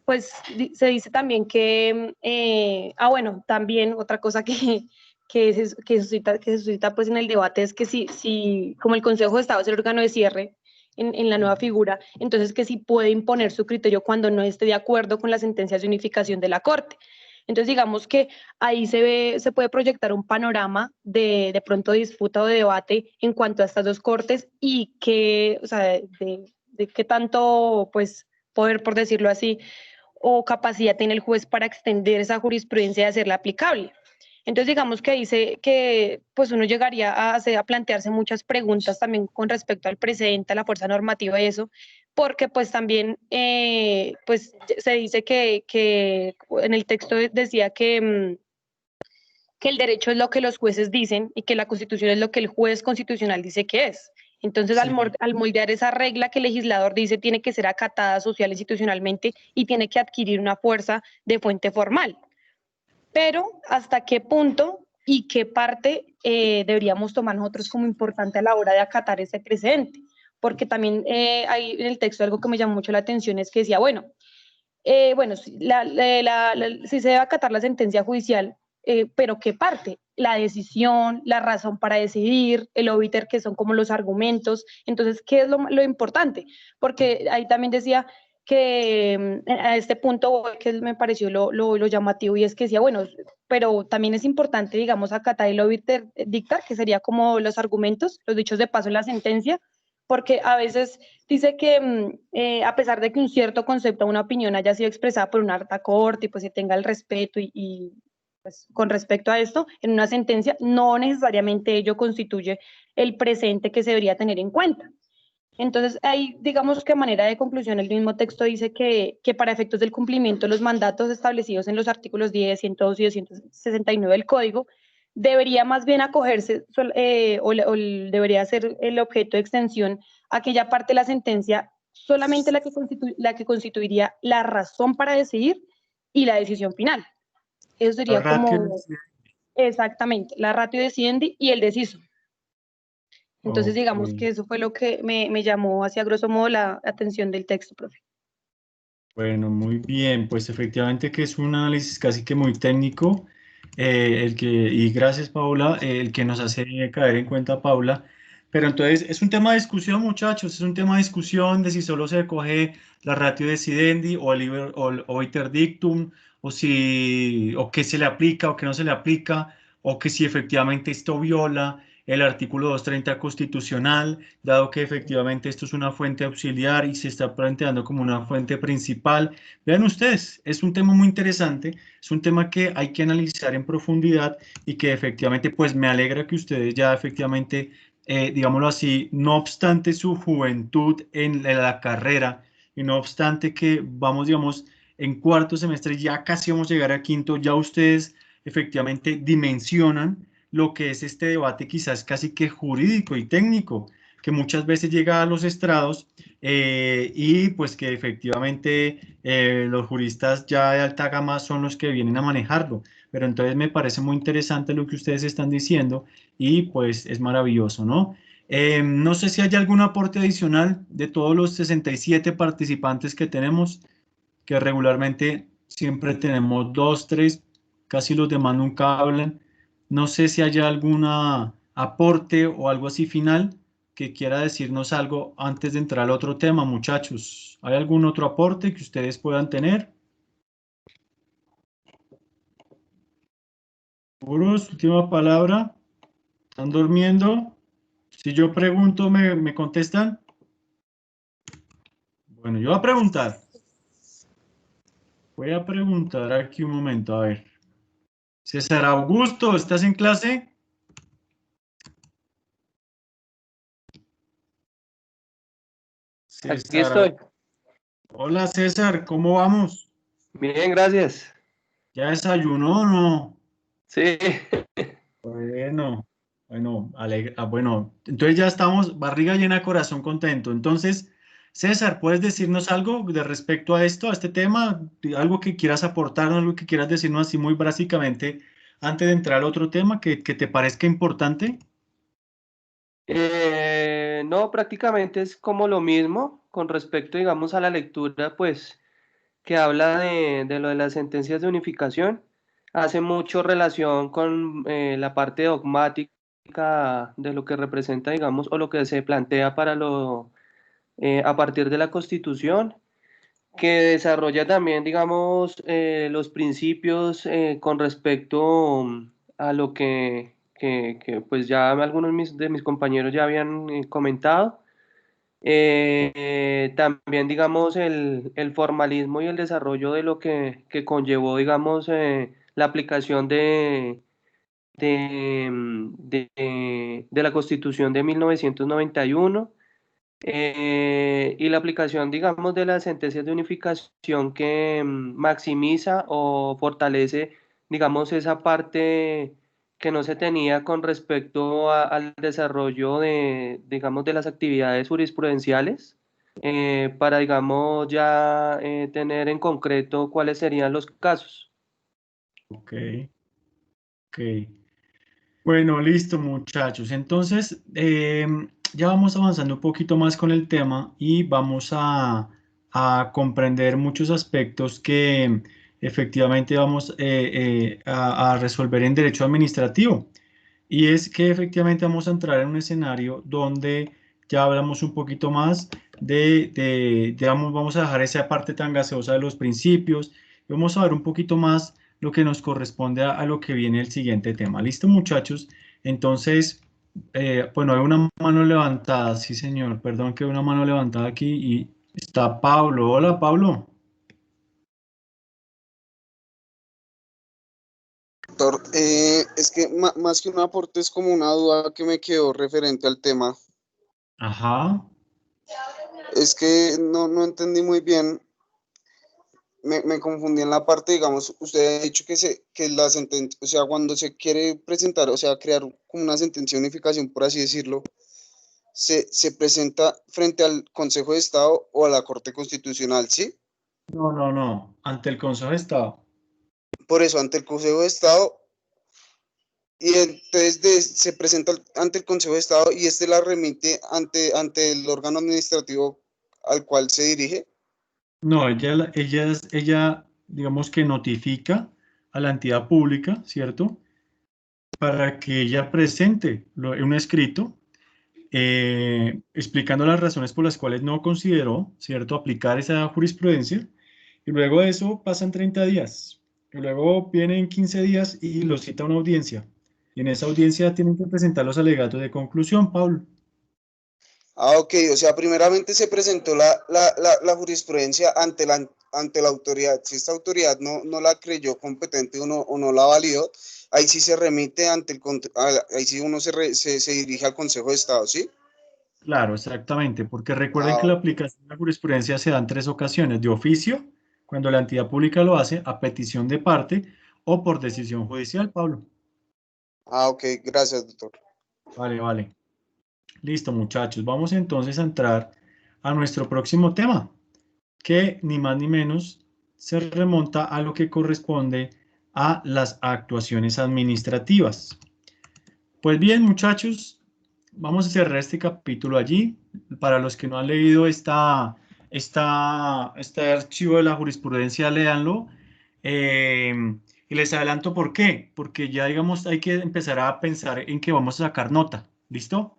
pues se dice también que, bueno, también otra cosa que se suscita pues en el debate es que si como el Consejo de Estado es el órgano de cierre en la nueva figura, entonces que sí puede imponer su criterio cuando no esté de acuerdo con las sentencias de unificación de la Corte. Entonces, digamos que ahí se puede proyectar un panorama de pronto disputa o de debate en cuanto a estas dos cortes y que, o sea, de qué tanto, pues, poder, por decirlo así, o capacidad tiene el juez para extender esa jurisprudencia y hacerla aplicable. Entonces, digamos que dice que pues uno llegaría a plantearse muchas preguntas también con respecto al precedente, a la fuerza normativa y eso, porque pues también pues se dice que en el texto decía que el derecho es lo que los jueces dicen y que la Constitución es lo que el juez constitucional dice que es. Entonces, Sí. al moldear esa regla que el legislador dice tiene que ser acatada social e institucionalmente y tiene que adquirir una fuerza de fuente formal. Pero, ¿hasta qué punto y qué parte deberíamos tomar nosotros como importante a la hora de acatar ese precedente? Porque también hay en el texto algo que me llamó mucho la atención, es que decía, bueno, si se debe acatar la sentencia judicial, pero ¿qué parte? La decisión, la razón para decidir, el obiter, que son como los argumentos. Entonces, ¿qué es lo importante? Porque ahí también decía que a este punto que me pareció lo llamativo, y es que decía, bueno, pero también es importante, digamos, acatar el obiter dicta, que sería como los argumentos, los dichos de paso en la sentencia, porque a veces dice que a pesar de que un cierto concepto o una opinión haya sido expresada por una alta corte y pues se tenga el respeto y pues con respecto a esto, en una sentencia no necesariamente ello constituye el presente que se debería tener en cuenta. Entonces, ahí digamos que a manera de conclusión el mismo texto dice que para efectos del cumplimiento de los mandatos establecidos en los artículos 10, 102 y 269 del Código, debería más bien acogerse o debería ser el objeto de extensión aquella parte de la sentencia solamente la que constituiría la razón para decidir y la decisión final. Eso sería como exactamente la ratio decidendi y el deciso. Entonces, digamos que eso fue lo que me llamó hacia grosso modo la atención del texto, profe. Bueno, muy bien, pues efectivamente que es un análisis casi que muy técnico, y gracias Paula, el que nos hace caer en cuenta Paula, pero entonces es un tema de discusión muchachos, es un tema de discusión de si solo se coge la ratio decidendi o o iter dictum, o qué se le aplica o qué no se le aplica, o que si efectivamente esto viola el artículo 230 constitucional, dado que efectivamente esto es una fuente auxiliar y se está planteando como una fuente principal. Vean ustedes, es un tema muy interesante, es un tema que hay que analizar en profundidad y que efectivamente pues me alegra que ustedes ya efectivamente, digámoslo así, no obstante su juventud en la carrera y no obstante que vamos, digamos, en cuarto semestre ya casi vamos a llegar a quinto, ya ustedes efectivamente dimensionan lo que es este debate quizás casi que jurídico y técnico, que muchas veces llega a los estrados y pues que efectivamente los juristas ya de alta gama son los que vienen a manejarlo. Pero entonces me parece muy interesante lo que ustedes están diciendo y pues es maravilloso, ¿no? No sé si hay algún aporte adicional de todos los 67 participantes que tenemos, que regularmente siempre tenemos 2, 3, casi los demás nunca hablan. No sé si haya algún aporte o algo así final que quiera decirnos algo antes de entrar al otro tema, muchachos. ¿Hay algún otro aporte que ustedes puedan tener? Puros, última palabra. ¿Están durmiendo? Si yo pregunto, ¿me contestan? Bueno, yo voy a preguntar. Voy a preguntar aquí un momento, a ver. César Augusto, ¿estás en clase? César. Aquí estoy. Hola César, ¿cómo vamos? Bien, gracias. ¿Ya desayunó o no? Sí. Bueno, bueno, entonces ya estamos, barriga llena, corazón contento. Entonces, César, ¿puedes decirnos algo de respecto a esto, a este tema? Algo que quieras aportar, algo que quieras decirnos así muy básicamente antes de entrar al otro tema que te parezca importante. No, prácticamente es como lo mismo con respecto, digamos, a la lectura, pues, que habla de lo de las sentencias de unificación. Hace mucho relación con la parte dogmática de lo que representa, digamos, o lo que se plantea para a partir de la Constitución, que desarrolla también, digamos, los principios con respecto a lo pues ya algunos de mis compañeros ya habían comentado. También, digamos, el formalismo y el desarrollo de lo que conllevó, digamos, la aplicación de la Constitución de 1991, y la aplicación, digamos, de las sentencias de unificación que maximiza o fortalece, digamos, esa parte que no se tenía con respecto al desarrollo digamos, de las actividades jurisprudenciales, para, digamos, ya tener en concreto cuáles serían los casos. Ok, ok. Bueno, listo, muchachos. Entonces, ya vamos avanzando un poquito más con el tema y vamos a comprender muchos aspectos que efectivamente vamos a resolver en derecho administrativo. Y es que efectivamente vamos a entrar en un escenario donde ya hablamos un poquito más digamos, vamos a dejar esa parte tan gaseosa de los principios y vamos a ver un poquito más lo que nos corresponde a lo que viene el siguiente tema. ¿Listo, muchachos? Entonces, bueno, hay una mano levantada, sí, señor, perdón que hay una mano levantada aquí y está Pablo. Hola, Pablo. Doctor, es que más que un aporte es como una duda que me quedó referente al tema. Ajá. Es que no entendí muy bien, me confundí en la parte, digamos, usted ha dicho que la sentencia, o sea, cuando se quiere presentar, o sea, crear como una sentencia de unificación, por así decirlo, se presenta frente al Consejo de Estado o a la Corte Constitucional, ¿sí? No, no, no, ante el Consejo de Estado. Por eso, ante el Consejo de Estado. Y entonces se presenta ante el Consejo de Estado y este la remite ante el órgano administrativo al cual se dirige. No, ella, digamos que notifica a la entidad pública, ¿cierto? Para que ella presente un escrito explicando las razones por las cuales no consideró, ¿cierto?, aplicar esa jurisprudencia. Y luego de eso pasan 30 días. Y luego vienen 15 días y los cita a una audiencia. Y en esa audiencia tienen que presentar los alegatos de conclusión, Pablo. Ah, ok, o sea, primeramente se presentó la jurisprudencia ante la autoridad. Si esta autoridad no la creyó competente o no la validó, ahí sí se remite ahí sí uno se dirige al Consejo de Estado, ¿sí? Claro, exactamente, porque recuerden que Ah, la aplicación de la jurisprudencia se da en tres ocasiones: de oficio, cuando la entidad pública lo hace, a petición de parte o por decisión judicial, Pablo. ok, gracias, doctor. Vale, vale. Listo, muchachos. Vamos entonces a entrar a nuestro próximo tema, que ni más ni menos se remonta a lo que corresponde a las actuaciones administrativas. Pues bien, muchachos, vamos a cerrar este capítulo allí. Para los que no han leído este archivo de la jurisprudencia, léanlo. Eh, y les adelanto por qué. Porque ya, digamos, hay que empezar a pensar en que vamos a sacar nota. ¿Listo?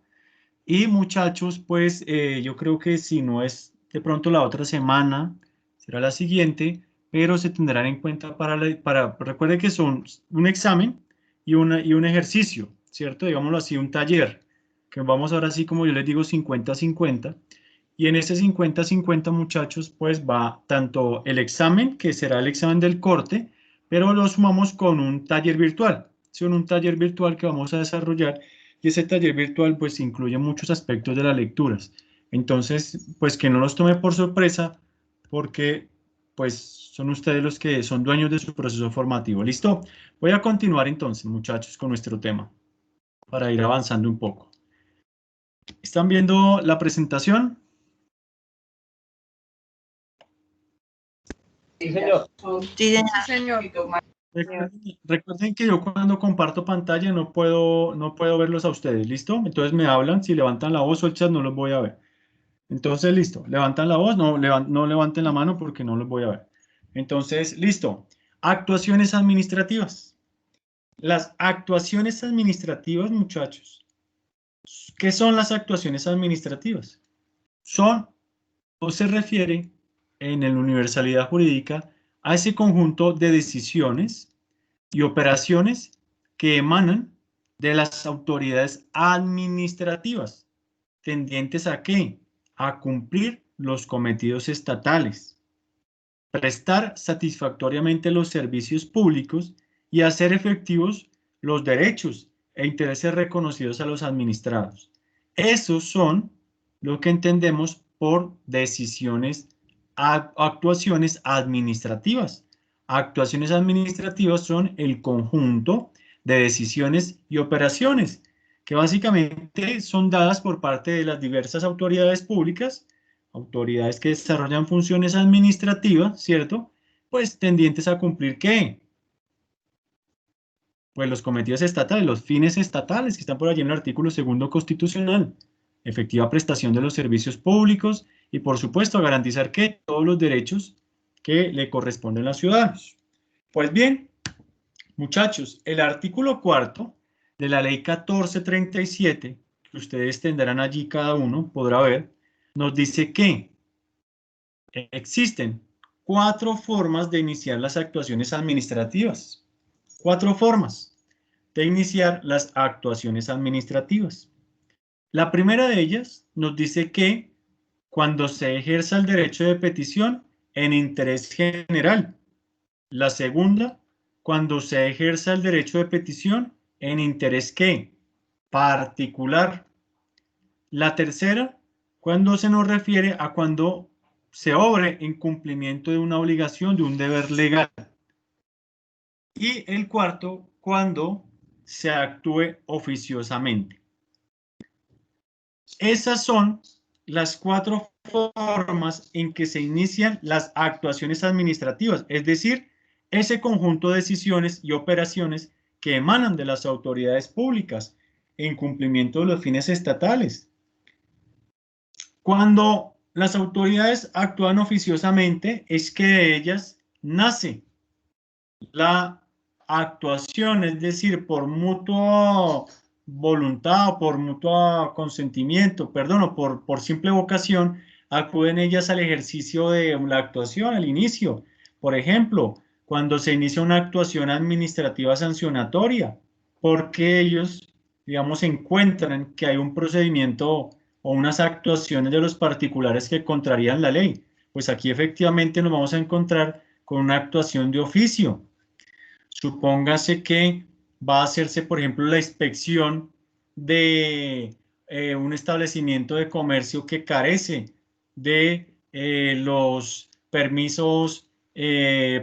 Y muchachos, pues yo creo que si no es de pronto la otra semana, será la siguiente, pero se tendrán en cuenta recuerde que son un examen y un ejercicio, ¿cierto? Digámoslo así, un taller, que vamos ahora sí, como yo les digo, 50-50. Y en ese 50-50, muchachos, pues va tanto el examen, que será el examen del corte, pero lo sumamos con un taller virtual, ¿sí? Un taller virtual que vamos a desarrollar, y ese taller virtual pues incluye muchos aspectos de las lecturas. Entonces, pues que no los tome por sorpresa, porque pues son ustedes los que son dueños de su proceso formativo. ¿Listo? Voy a continuar entonces, muchachos, con nuestro tema, para ir avanzando un poco. ¿Están viendo la presentación? Sí, señor. Sí, señor. Recuerden que yo cuando comparto pantalla no puedo verlos a ustedes, ¿listo? Entonces me hablan, si levantan la voz o el chat no los voy a ver. Entonces, listo, levantan la voz, no levanten la mano porque no los voy a ver. Entonces, listo. Actuaciones administrativas. Las actuaciones administrativas, muchachos. ¿Qué son las actuaciones administrativas? Son, o se refiere en la universalidad jurídica a ese conjunto de decisiones y operaciones que emanan de las autoridades administrativas, tendientes ¿a qué? A cumplir los cometidos estatales, prestar satisfactoriamente los servicios públicos y hacer efectivos los derechos e intereses reconocidos a los administrados. Esos son lo que entendemos por decisiones, actuaciones administrativas. Actuaciones administrativas son el conjunto de decisiones y operaciones que básicamente son dadas por parte de las diversas autoridades públicas, autoridades que desarrollan funciones administrativas, ¿cierto? Pues tendientes a cumplir ¿qué? Pues los cometidos estatales, los fines estatales que están por allí en el artículo 2 constitucional, efectiva prestación de los servicios públicos y por supuesto garantizar que todos los derechos que le corresponden a los ciudadanos. Pues bien, muchachos, el artículo 4 de la ley 1437, que ustedes tendrán allí cada uno, podrá ver, nos dice que existen 4 formas de iniciar las actuaciones administrativas. 4 formas de iniciar las actuaciones administrativas. La primera de ellas nos dice que cuando se ejerza el derecho de petición en interés general. La segunda, cuando se ejerza el derecho de petición en interés ¿qué? Particular. La tercera, cuando se nos refiere a cuando se obre en cumplimiento de una obligación, de un deber legal. Y el cuarto, cuando se actúe oficiosamente. Esas son las 4 formas en que se inician las actuaciones administrativas, es decir, ese conjunto de decisiones y operaciones que emanan de las autoridades públicas en cumplimiento de los fines estatales. Cuando las autoridades actúan oficiosamente, es que de ellas nace la actuación, es decir, por mutua voluntad o por mutuo consentimiento, perdón, o por simple vocación, acuden ellas al ejercicio de la actuación, al inicio. Por ejemplo, cuando se inicia una actuación administrativa sancionatoria, porque ellos, digamos, encuentran que hay un procedimiento o unas actuaciones de los particulares que contrarían la ley. Pues aquí efectivamente nos vamos a encontrar con una actuación de oficio. Supóngase que va a hacerse, por ejemplo, la inspección de un establecimiento de comercio que carece de los permisos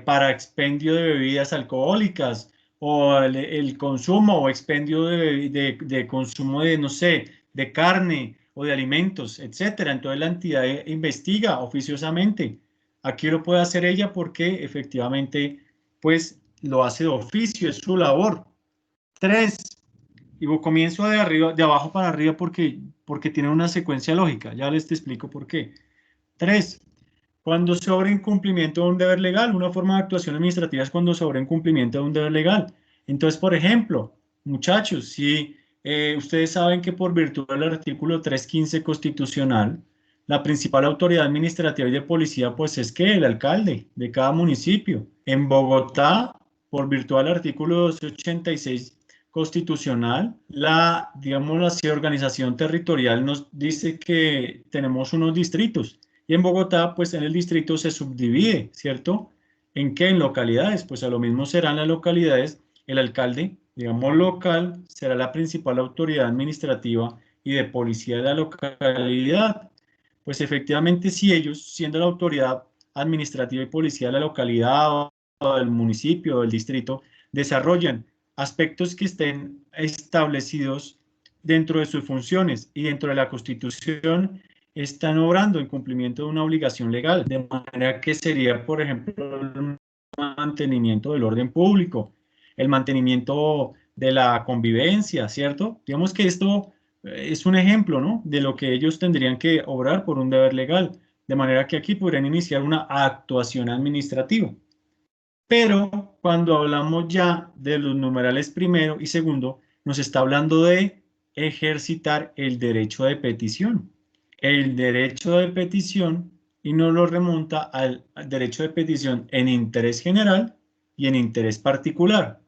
para expendio de bebidas alcohólicas o el consumo o expendio de consumo de, no sé, de carne o de alimentos, etcétera. Entonces la entidad investiga oficiosamente. Aquí lo puede hacer ella porque efectivamente, pues, lo hace de oficio, es su labor. 3, y comienzo de arriba, de abajo para arriba porque tiene una secuencia lógica, ya les te explico por qué. 3, cuando se obra incumplimiento de un deber legal, una forma de actuación administrativa es cuando se obra incumplimiento de un deber legal. Entonces, por ejemplo, muchachos, si ustedes saben que por virtud del artículo 315 constitucional, la principal autoridad administrativa y de policía, pues es que el alcalde de cada municipio. En Bogotá, por virtud del artículo 286 constitucional, la, digamos así, organización territorial nos dice que tenemos unos distritos. Y en Bogotá, pues en el distrito se subdivide, ¿cierto? ¿En qué? En localidades. Pues a lo mismo serán las localidades. El alcalde, digamos local, será la principal autoridad administrativa y de policía de la localidad. Pues efectivamente, si ellos, siendo la autoridad administrativa y policía de la localidad o del municipio o del distrito, desarrollan aspectos que estén establecidos dentro de sus funciones y dentro de la Constitución, están obrando en cumplimiento de una obligación legal, de manera que sería, por ejemplo, mantenimiento del orden público, el mantenimiento de la convivencia, ¿cierto? Digamos que esto es un ejemplo, ¿no?, de lo que ellos tendrían que obrar por un deber legal, de manera que aquí podrían iniciar una actuación administrativa. Pero cuando hablamos ya de los numerales primero y segundo, nos está hablando de ejercitar el derecho de petición. El derecho de petición, y nos lo remonta al derecho de petición en interés general y en interés particular.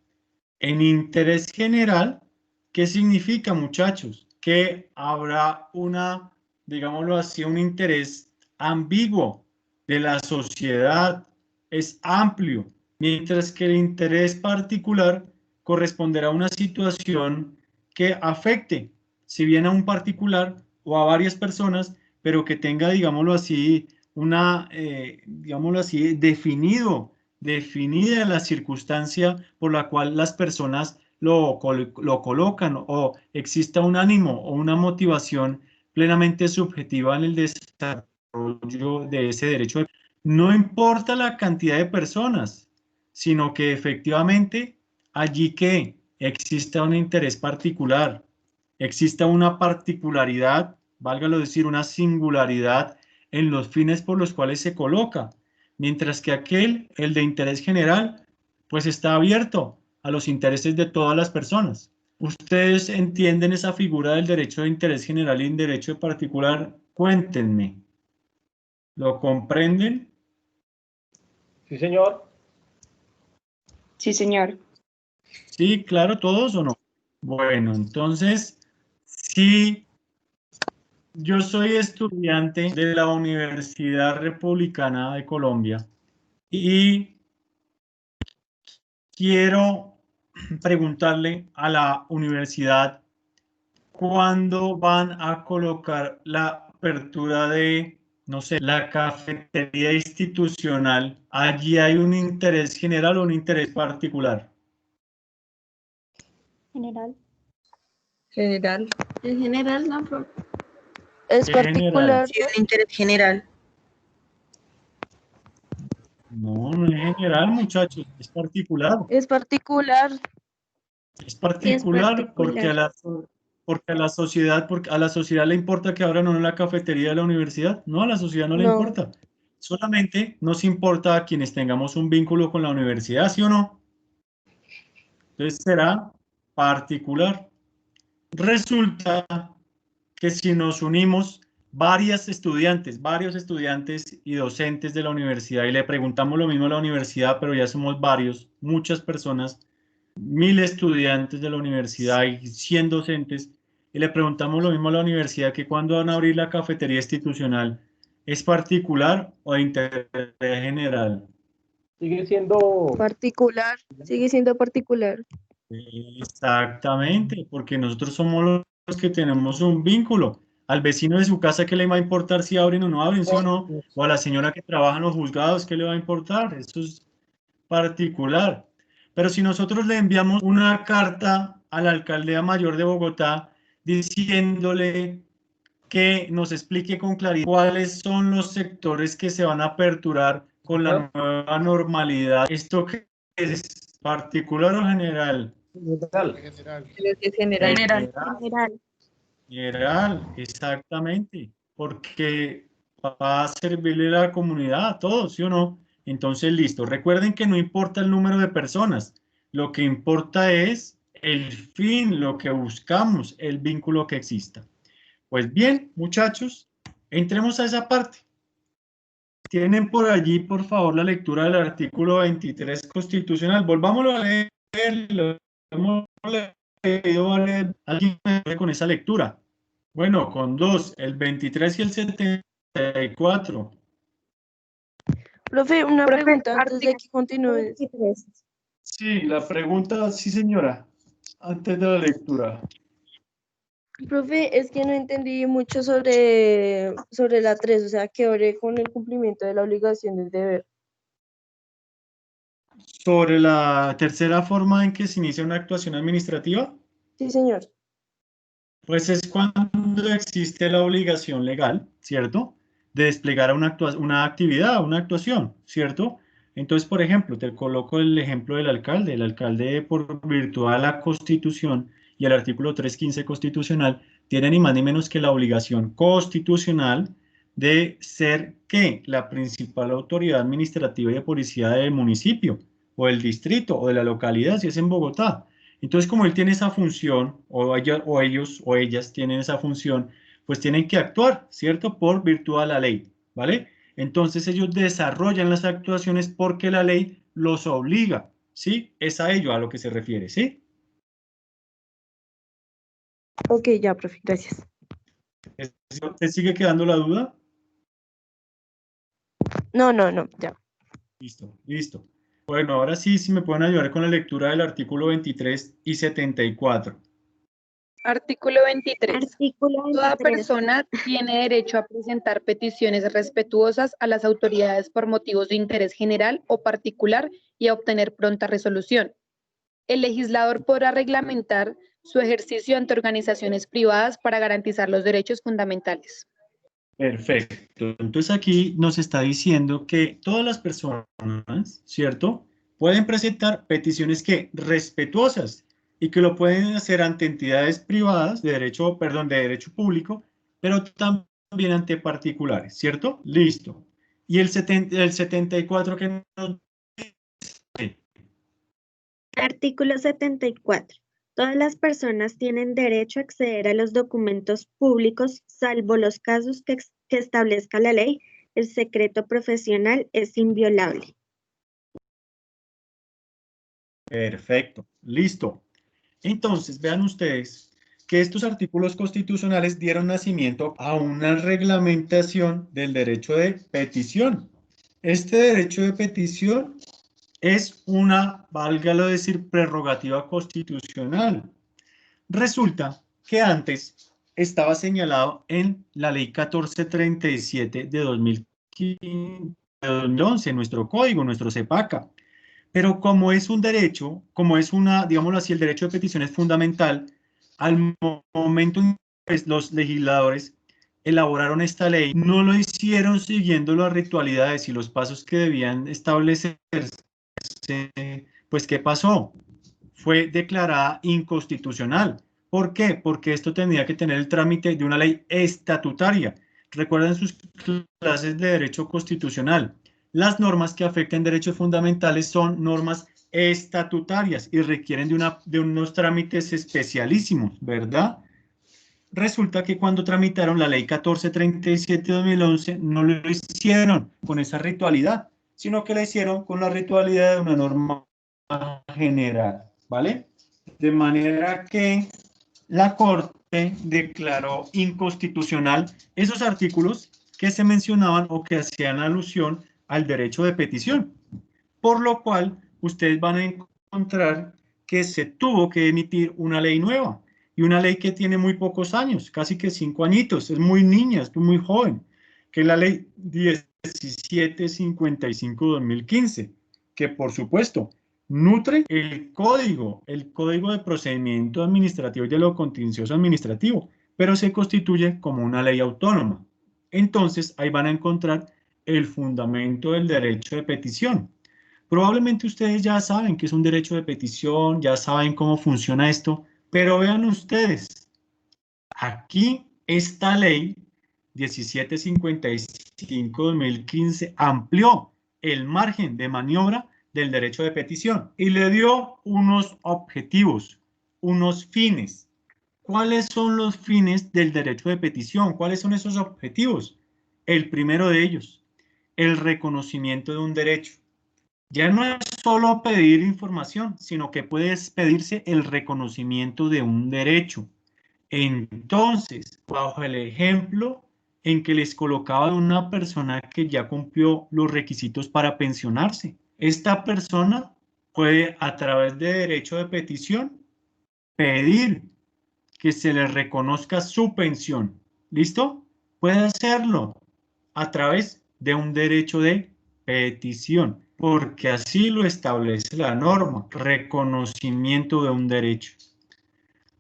En interés general, ¿qué significa, muchachos? Que habrá una, digámoslo así, un interés ambiguo de la sociedad, es amplio, mientras que el interés particular corresponderá a una situación que afecte, si bien a un particular o a varias personas, pero que tenga, digámoslo así, digámoslo así, definida la circunstancia por la cual las personas lo colocan, o exista un ánimo o una motivación plenamente subjetiva en el desarrollo de ese derecho. No importa la cantidad de personas, sino que efectivamente allí que exista un interés particular, exista una particularidad, válgalo decir, una singularidad en los fines por los cuales se coloca, mientras que el de interés general, pues está abierto a los intereses de todas las personas. ¿Ustedes entienden esa figura del derecho de interés general y derecho de particular? Cuéntenme. ¿Lo comprenden? Sí, señor. Sí, señor. Sí, claro, ¿todos o no? Bueno, entonces, sí, yo soy estudiante de la Universidad Republicana de Colombia y quiero preguntarle a la universidad cuándo van a colocar la apertura de, no sé, la cafetería institucional. ¿Allí hay un interés general o un interés particular? General. General. En general, no, profe. Es ¿Qué particular. Sí, de interés general. No, no es general, muchachos, es particular. Es particular. Es particular porque a la sociedad le importa que abran o no la cafetería de la universidad. No, a la sociedad no le No. importa. Solamente nos importa a quienes tengamos un vínculo con la universidad, ¿sí o no? Entonces será particular. Resulta que si nos unimos varios estudiantes y docentes de la universidad y le preguntamos lo mismo a la universidad, pero ya somos varios, muchas personas, 1000 estudiantes de la universidad y 100 docentes, y le preguntamos lo mismo a la universidad, que cuándo van a abrir la cafetería institucional, ¿es particular o de interés general? Sigue siendo Particular. Sigue siendo particular. Exactamente, porque nosotros somos los que tenemos un vínculo. Al vecino de su casa, ¿qué le va a importar si abren o no abren, sí o no? O a la señora que trabaja en los juzgados, ¿qué le va a importar? Eso es particular. Pero si nosotros le enviamos una carta a la alcaldía mayor de Bogotá diciéndole que nos explique con claridad cuáles son los sectores que se van a aperturar con la nueva normalidad, ¿esto qué es? ¿Particular o general? general. General. General. General, exactamente, porque va a servirle a la comunidad, a todos, ¿sí o no? Entonces, listo. Recuerden que no importa el número de personas, lo que importa es el fin, lo que buscamos, el vínculo que exista. Pues bien, muchachos, entremos a esa parte. Tienen por allí, por favor, la lectura del artículo 23 constitucional. Volvámoslo a leer, lo hemos leído, ¿vale? ¿Alguien me ayuda con esa lectura? Bueno, con dos, el 23 y el 74. Profe, una Profe, pregunta antes de que continúes. Sí, la pregunta, sí señora, antes de la lectura. Profe, es que no entendí mucho sobre la 3, o sea, que oré con el cumplimiento de la obligación del deber. Sobre la tercera forma en que se inicia una actuación administrativa. Sí, señor. Pues es cuando existe la obligación legal, ¿cierto?, de desplegar una actividad, una actuación, ¿cierto? Entonces, por ejemplo, te coloco el ejemplo del alcalde. El alcalde, por virtud de la Constitución y el artículo 315 constitucional, tiene ni más ni menos que la obligación constitucional de ser, ¿qué? La principal autoridad administrativa y de policía del municipio, o del distrito, o de la localidad, si es en Bogotá. Entonces, como él tiene esa función, o ellos o ellas tienen esa función, pues tienen que actuar, ¿cierto? Por virtud de la ley, ¿vale? Entonces ellos desarrollan las actuaciones porque la ley los obliga, ¿sí? Es a ello a lo que se refiere, ¿sí? Ok, ya, profe, gracias. ¿Te sigue quedando la duda? No, ya. Listo, listo. Bueno, ahora sí, si me pueden ayudar con la lectura del artículo 23 y 74. Artículo 23. Artículo Toda 23. persona tiene derecho a presentar peticiones respetuosas a las autoridades por motivos de interés general o particular y a obtener pronta resolución. El legislador podrá reglamentar su ejercicio ante organizaciones privadas para garantizar los derechos fundamentales. Perfecto. Entonces aquí nos está diciendo que todas las personas, ¿cierto? Pueden presentar peticiones que respetuosas y que lo pueden hacer ante entidades privadas de derecho, perdón, de derecho público, pero también ante particulares, ¿cierto? Listo. Y el 74 que nos dice. Artículo 74. Todas las personas tienen derecho a acceder a los documentos públicos, salvo los casos que establezca la ley. El secreto profesional es inviolable. Perfecto. Listo. Entonces, vean ustedes que estos artículos constitucionales dieron nacimiento a una reglamentación del derecho de petición. Este derecho de petición es una, válgalo decir, prerrogativa constitucional. Resulta que antes estaba señalado en la ley 1437 de 2011, nuestro código, nuestro CEPACA. Pero como es un derecho, como es una, digámoslo así, el derecho de petición es fundamental, al momento en que los legisladores elaboraron esta ley, no lo hicieron siguiendo las ritualidades y los pasos que debían establecerse. Pues, ¿qué pasó? Fue declarada inconstitucional. ¿Por qué? Porque esto tenía que tener el trámite de una ley estatutaria. Recuerden sus clases de derecho constitucional. Las normas que afectan derechos fundamentales son normas estatutarias y requieren de unos trámites especialísimos, ¿verdad? Resulta que cuando tramitaron la ley 1437 de 2011 no lo hicieron con esa ritualidad, sino que la hicieron con la ritualidad de una norma general, ¿vale? De manera que la Corte declaró inconstitucional esos artículos que se mencionaban o que hacían alusión al derecho de petición, por lo cual ustedes van a encontrar que se tuvo que emitir una ley nueva, y una ley que tiene muy pocos años, casi que 5 añitos, es muy niña, es muy joven, que es la ley 1755-2015, que por supuesto nutre el código de procedimiento administrativo y de lo contencioso administrativo, pero se constituye como una ley autónoma. Entonces, ahí van a encontrar el fundamento del derecho de petición. Probablemente ustedes ya saben que es un derecho de petición, ya saben cómo funciona esto, pero vean ustedes, aquí esta ley 1755-2015 amplió el margen de maniobra del derecho de petición y le dio unos objetivos, unos fines. ¿Cuáles son los fines del derecho de petición? ¿Cuáles son esos objetivos? El primero de ellos, el reconocimiento de un derecho. Ya no es solo pedir información, sino que puede pedirse el reconocimiento de un derecho. Entonces, bajo el ejemplo en que les colocaba de una persona que ya cumplió los requisitos para pensionarse, esta persona puede, a través de derecho de petición, pedir que se le reconozca su pensión. ¿Listo? Puede hacerlo a través de un derecho de petición, porque así lo establece la norma, reconocimiento de un derecho.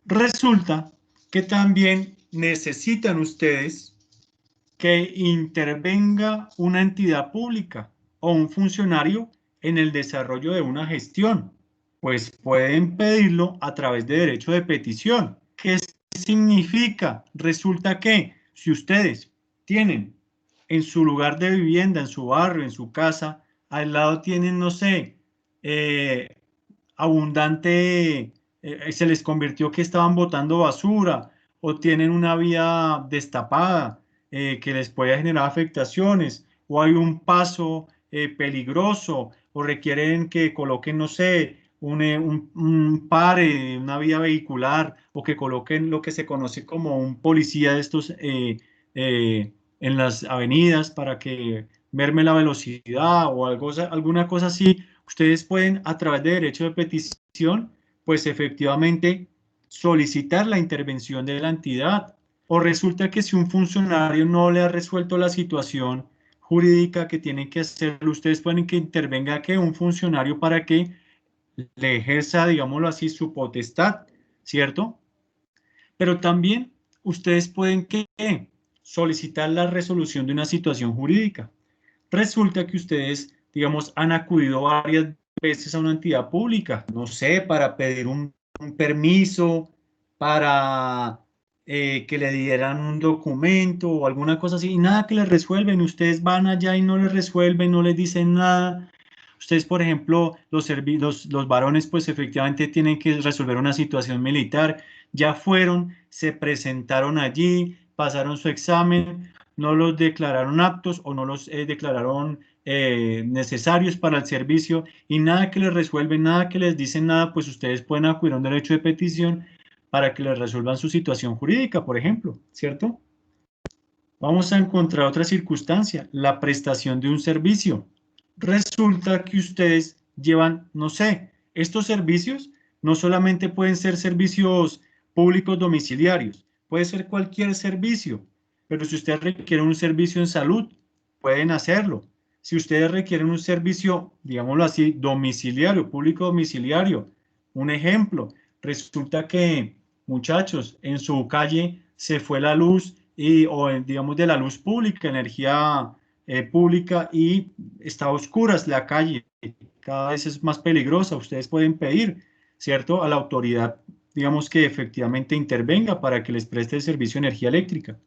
Resulta que también necesitan ustedes que intervenga una entidad pública o un funcionario en el desarrollo de una gestión? Pues pueden pedirlo a través de derecho de petición. ¿Qué significa? Resulta que si ustedes tienen en su lugar de vivienda, en su barrio, en su casa, al lado tienen, no sé, abundante, se les convirtió que estaban botando basura o tienen una vía destapada que les puede generar afectaciones o hay un paso peligroso o requieren que coloquen, no sé, un pare, una vía vehicular o que coloquen lo que se conoce como un policía de estos en las avenidas para que merme la velocidad o algo, alguna cosa así, ustedes pueden a través de derecho de petición, pues efectivamente solicitar la intervención de la entidad. O resulta que si un funcionario no le ha resuelto la situación jurídica que tienen que hacer, ustedes pueden que intervenga que un funcionario para que le ejerza, digámoslo así, su potestad, ¿cierto? Pero también ustedes pueden que solicitar la resolución de una situación jurídica. Resulta que ustedes, digamos, han acudido varias veces a una entidad pública, no sé, para pedir un permiso, para que le dieran un documento o alguna cosa así, y nada que les resuelven. Ustedes van allá y no les resuelven, no les dicen nada. Ustedes, por ejemplo, los varones, pues efectivamente tienen que resolver una situación militar. Ya fueron, se presentaron allí, pasaron su examen, no los declararon aptos o no los declararon necesarios para el servicio y nada que les resuelven, nada que les dicen nada, pues ustedes pueden acudir a un derecho de petición para que les resuelvan su situación jurídica, por ejemplo, ¿cierto? Vamos a encontrar otra circunstancia, la prestación de un servicio. Resulta que ustedes llevan, no sé, estos servicios no solamente pueden ser servicios públicos domiciliarios, puede ser cualquier servicio, pero si ustedes requieren un servicio en salud, pueden hacerlo. Si ustedes requieren un servicio, digámoslo así, domiciliario, público domiciliario, un ejemplo, resulta que, muchachos, en su calle se fue la luz o digamos de la luz pública, energía pública y está a oscuras la calle, cada vez es más peligrosa, ustedes pueden pedir, ¿cierto?, a la autoridad, digamos que efectivamente intervenga para que les preste el servicio de energía eléctrica.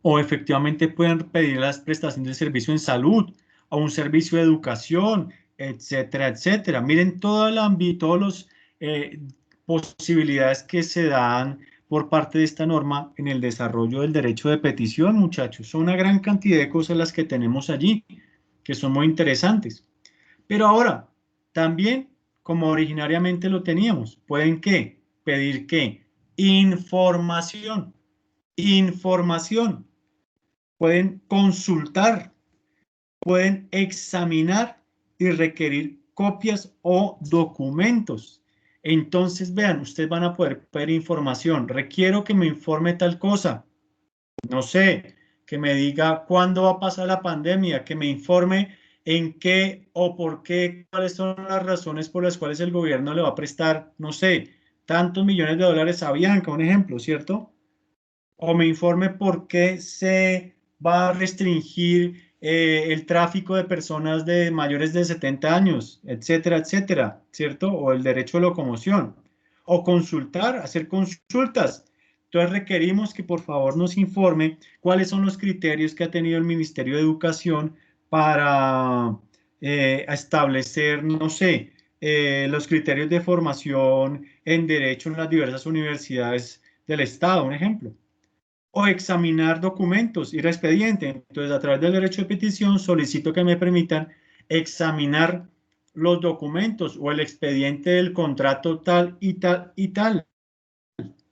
O efectivamente pueden pedir las prestaciones de servicio en salud o un servicio de educación, etcétera, etcétera. Miren todo el ámbito, todas las posibilidades que se dan por parte de esta norma en el desarrollo del derecho de petición, muchachos. Son una gran cantidad de cosas las que tenemos allí, que son muy interesantes. Pero ahora, también, como originariamente lo teníamos, pueden ¿qué? Pedir ¿qué? Información. Información. Pueden consultar, pueden examinar y requerir copias o documentos. Entonces, vean, ustedes van a poder pedir información. Requiero que me informe tal cosa. No sé, que me diga cuándo va a pasar la pandemia, que me informe en qué o por qué, cuáles son las razones por las cuales el gobierno le va a prestar, no sé, tantos millones de dólares a Bianca, un ejemplo, ¿cierto? O me informe por qué se va a restringir el tráfico de personas de mayores de 70 años, etcétera, etcétera, ¿cierto? O el derecho de locomoción. O consultar, hacer consultas. Entonces requerimos que por favor nos informe cuáles son los criterios que ha tenido el Ministerio de Educación para establecer, no sé, los criterios de formación en derecho en las diversas universidades del Estado, un ejemplo. O examinar documentos, ir a expediente. Entonces, a través del derecho de petición, solicito que me permitan examinar los documentos o el expediente del contrato tal y tal y tal,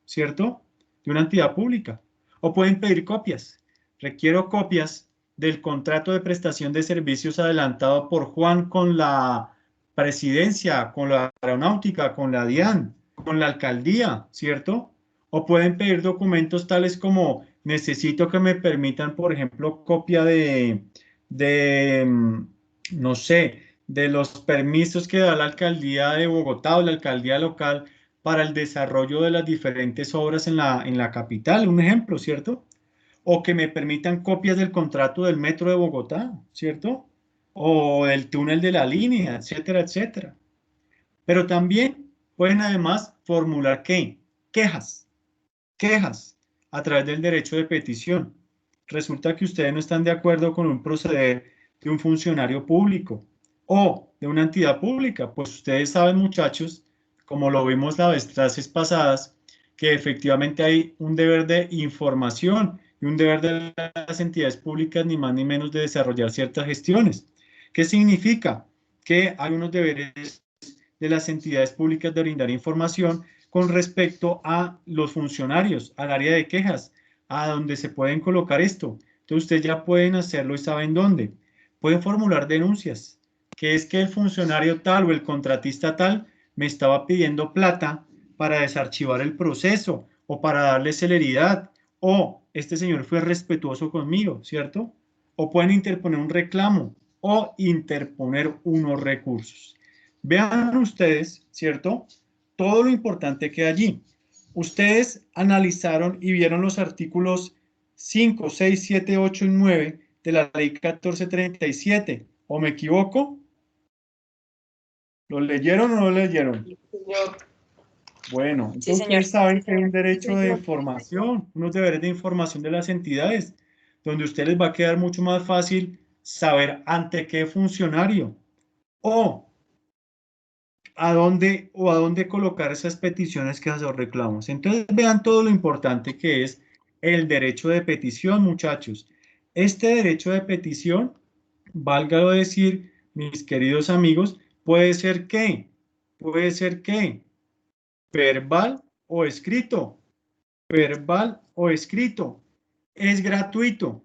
¿cierto? De una entidad pública. O pueden pedir copias. Requiero copias del contrato de prestación de servicios adelantado por Juan con la presidencia, con la aeronáutica, con la DIAN, con la alcaldía, ¿cierto? O pueden pedir documentos tales como necesito que me permitan, por ejemplo, copia no sé, de los permisos que da la alcaldía de Bogotá o la alcaldía local para el desarrollo de las diferentes obras en la capital, un ejemplo, ¿cierto? O que me permitan copias del contrato del Metro de Bogotá, ¿cierto? o el túnel de la línea, etcétera, etcétera. Pero también pueden además formular ¿qué? Quejas a través del derecho de petición. Resulta que ustedes no están de acuerdo con un proceder de un funcionario público o de una entidad pública, pues ustedes saben, muchachos, como lo vimos las clases pasadas, que efectivamente hay un deber de información y un deber de las entidades públicas, ni más ni menos, de desarrollar ciertas gestiones. ¿Qué significa? Que hay unos deberes de las entidades públicas de brindar información con respecto a los funcionarios, al área de quejas, a donde se pueden colocar esto. Entonces ustedes ya pueden hacerlo y saben dónde. Pueden formular denuncias, que es que el funcionario tal o el contratista tal me estaba pidiendo plata para desarchivar el proceso o para darle celeridad, o este señor fue respetuoso conmigo, ¿cierto? O pueden interponer un reclamo o interponer unos recursos. Vean ustedes, ¿cierto? Todo lo importante que hay allí. Ustedes analizaron y vieron los artículos 5, 6, 7, 8 y 9 de la ley 1437. ¿O me equivoco? ¿Lo leyeron o no lo leyeron? Sí, señor. Bueno, entonces Sí, señor. ustedes saben que hay un derecho de información, unos deberes de información de las entidades, donde a ustedes les va a quedar mucho más fácil saber ante qué funcionario o a dónde colocar esas peticiones, que esos reclamos. Entonces vean todo lo importante que es el derecho de petición, muchachos. Este derecho de petición, válgalo decir, mis queridos amigos, puede ser verbal o escrito, verbal o escrito. Es gratuito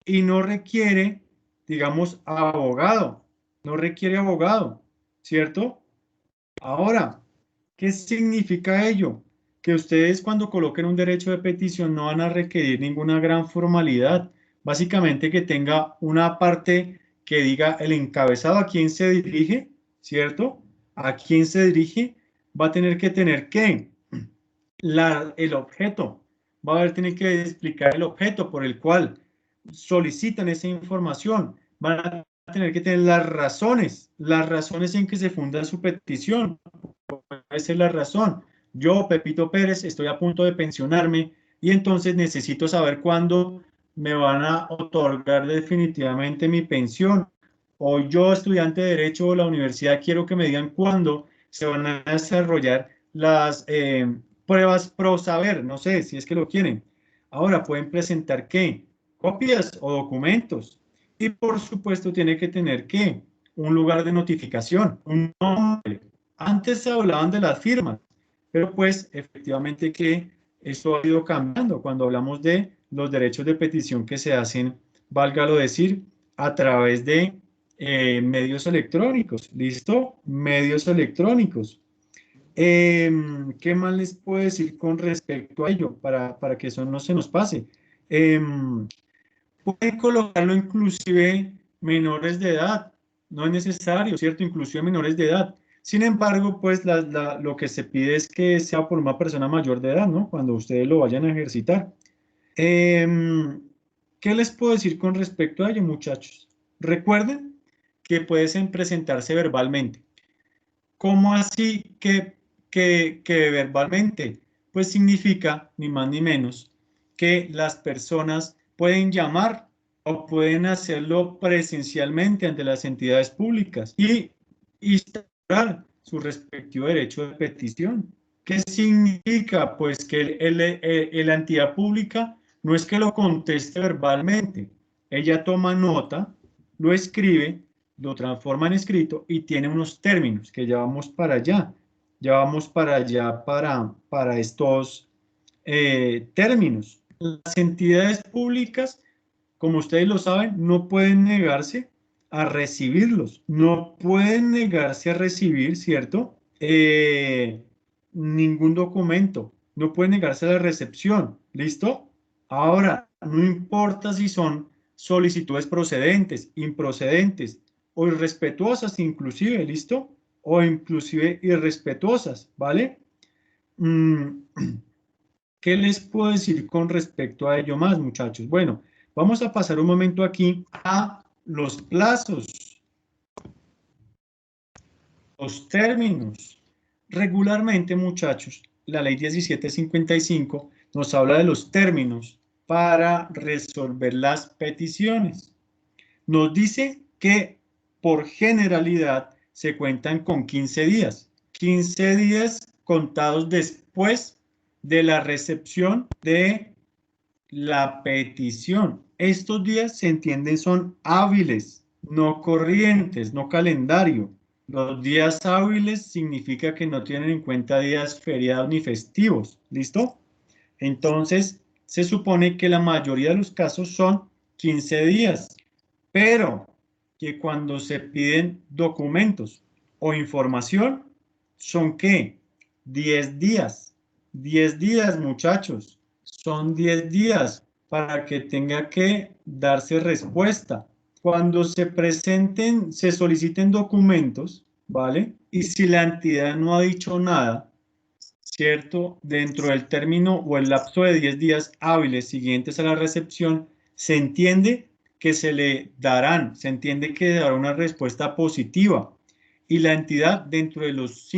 y no requiere, digamos, abogado, no requiere abogado, ¿cierto? Ahora, ¿qué significa ello? Que ustedes, cuando coloquen un derecho de petición, no van a requerir ninguna gran formalidad. Básicamente que tenga una parte que diga el encabezado a quién se dirige, ¿cierto? A quién se dirige, va a tener que tener ¿qué? El objeto. Va a tener que explicar el objeto por el cual solicitan esa información. Van a tener que tener las razones en que se funda su petición. Esa es la razón. Yo, Pepito Pérez, estoy a punto de pensionarme y entonces necesito saber cuándo me van a otorgar definitivamente mi pensión. O yo, estudiante de Derecho de la universidad, quiero que me digan cuándo se van a desarrollar las pruebas pro saber. No sé si es que lo quieren. Ahora, pueden presentar ¿qué? Copias o documentos. Y por supuesto tiene que tener ¿qué? Un lugar de notificación, un nombre. Antes se hablaban de las firmas, pero pues efectivamente que esto ha ido cambiando cuando hablamos de los derechos de petición que se hacen, válgalo decir, a través de medios electrónicos. ¿Listo? Medios electrónicos. ¿Qué más les puedo decir con respecto a ello para que eso no se nos pase? Pueden colocarlo inclusive menores de edad, no es necesario, ¿cierto? Inclusive menores de edad. Sin embargo, pues lo que se pide es que sea por una persona mayor de edad, ¿no? Cuando ustedes lo vayan a ejercitar. ¿Qué les puedo decir con respecto a ello, muchachos? Recuerden que pueden presentarse verbalmente. ¿Cómo así que verbalmente? Pues significa, ni más ni menos, que las personas pueden llamar o pueden hacerlo presencialmente ante las entidades públicas y instaurar su respectivo derecho de petición. ¿Qué significa? Pues que la entidad pública no es que lo conteste verbalmente, ella toma nota, lo escribe, lo transforma en escrito y tiene unos términos que ya vamos para allá. Ya vamos para allá para estos términos. Las entidades públicas, como ustedes lo saben, no pueden negarse a recibirlos, no pueden negarse a recibir, ¿cierto? Ningún documento, no pueden negarse a la recepción, ¿listo? Ahora, no importa si son solicitudes procedentes, improcedentes o irrespetuosas inclusive, ¿listo? O inclusive irrespetuosas, ¿vale? ¿Qué les puedo decir con respecto a ello más, muchachos? Bueno, vamos a pasar un momento aquí a los plazos. los términos. Regularmente, muchachos, la ley 1755 nos habla de los términos para resolver las peticiones. Nos dice que por generalidad se cuentan con 15 días. 15 días contados después de la recepción de la petición. Estos días se entienden son hábiles, no corrientes, no calendario. Los días hábiles significa que no tienen en cuenta días feriados ni festivos. ¿Listo? Entonces, se supone que la mayoría de los casos son 15 días, pero que cuando se piden documentos o información, ¿son qué? 10 días. 10 días, muchachos. Son 10 días para que tenga que darse respuesta. Cuando se presenten, se soliciten documentos, ¿vale? Y si la entidad no ha dicho nada, ¿cierto? Dentro del término o el lapso de 10 días hábiles siguientes a la recepción, se entiende que se le darán, se entiende que dará una respuesta positiva. Y la entidad dentro de los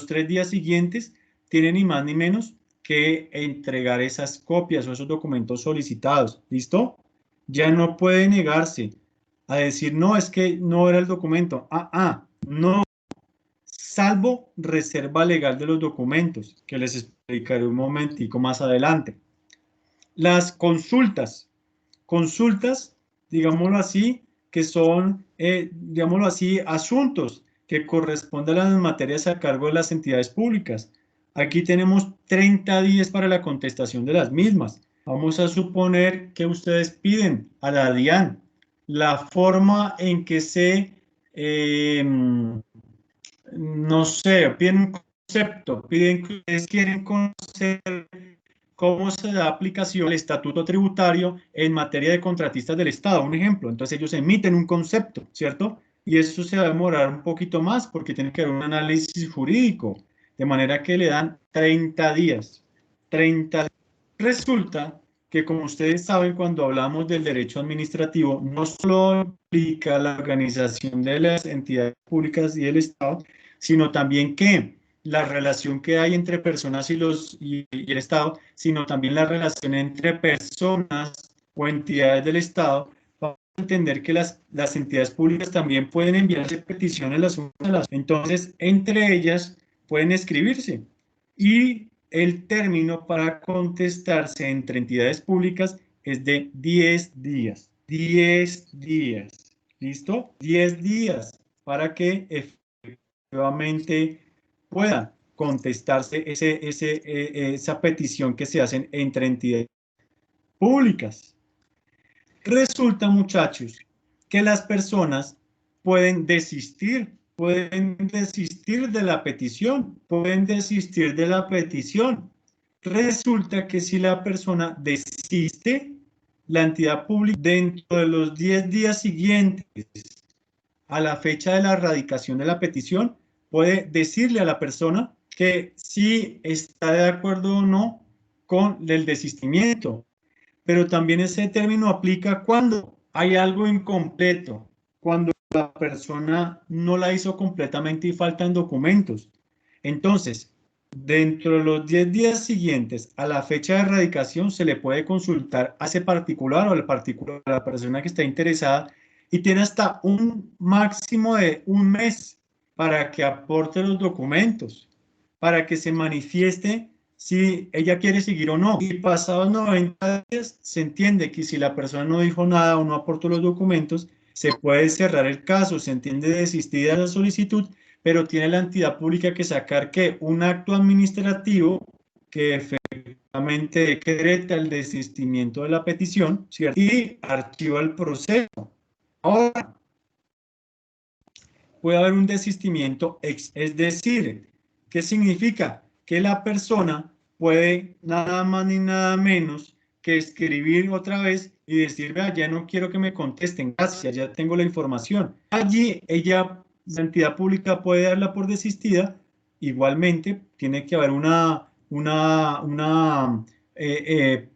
3 días siguientes tiene ni más ni menos que entregar esas copias o esos documentos solicitados. ¿Listo? Ya no puede negarse a decir, no, es que no era el documento. No, salvo reserva legal de los documentos, que les explicaré un momentico más adelante. Las consultas, digámoslo así, que son, digámoslo así, asuntos que corresponden a las materias a cargo de las entidades públicas. Aquí tenemos 30 días para la contestación de las mismas. Vamos a suponer que ustedes piden a la DIAN la forma en que se, no sé, piden un concepto, piden que ustedes quieren conocer cómo se da aplicación al estatuto tributario en materia de contratistas del Estado, un ejemplo. Entonces ellos emiten un concepto, ¿cierto? Y eso se va a demorar un poquito más porque tiene que haber un análisis jurídico, de manera que le dan 30 días. 30 días. Resulta que, como ustedes saben, cuando hablamos del derecho administrativo, no solo implica la organización de las entidades públicas y del Estado, sino también que la relación que hay entre personas y el Estado, sino también la relación entre personas o entidades del Estado. Vamos a entender que las entidades públicas también pueden enviarse peticiones las unas a las otras. Entonces, entre ellas pueden escribirse. Y el término para contestarse entre entidades públicas es de 10 días. 10 días. ¿Listo? 10 días para que efectivamente pueda contestarse esa petición que se hacen entre entidades públicas. Resulta, muchachos, que las personas pueden desistir de la petición, Resulta que si la persona desiste, la entidad pública dentro de los 10 días siguientes a la fecha de la radicación de la petición, puede decirle a la persona que si está de acuerdo o no con el desistimiento. Pero también ese término aplica cuando hay algo incompleto, cuando la persona no la hizo completamente y faltan documentos. Entonces, dentro de los 10 días siguientes a la fecha de erradicación se le puede consultar a ese particular o al particular, a la persona que está interesada, y tiene hasta un máximo de un mes para que aporte los documentos, para que se manifieste si ella quiere seguir o no. Y pasados 90 días se entiende que si la persona no dijo nada o no aportó los documentos, se puede cerrar el caso, se entiende desistida la solicitud, pero tiene la entidad pública que sacar que un acto administrativo que efectivamente decreta el desistimiento de la petición, ¿cierto? Y archiva el proceso. Ahora, puede haber un desistimiento, es decir, ¿qué significa? Que la persona puede nada más ni nada menos que escribir otra vez y decir, vea, ya no quiero que me contesten, gracias, ya tengo la información. Allí ella, la entidad pública puede darla por desistida, igualmente tiene que haber una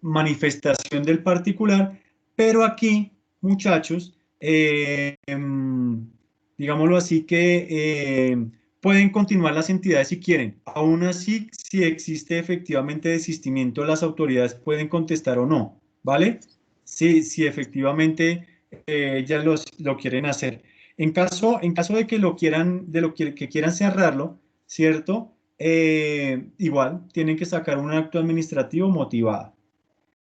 manifestación del particular, pero aquí, muchachos, digámoslo así, que pueden continuar las entidades si quieren. Aún así, si existe efectivamente desistimiento, las autoridades pueden contestar o no, ¿vale? Si efectivamente ellas lo quieren hacer. En caso de que que quieran cerrarlo, ¿cierto? Igual tienen que sacar un acto administrativo motivado.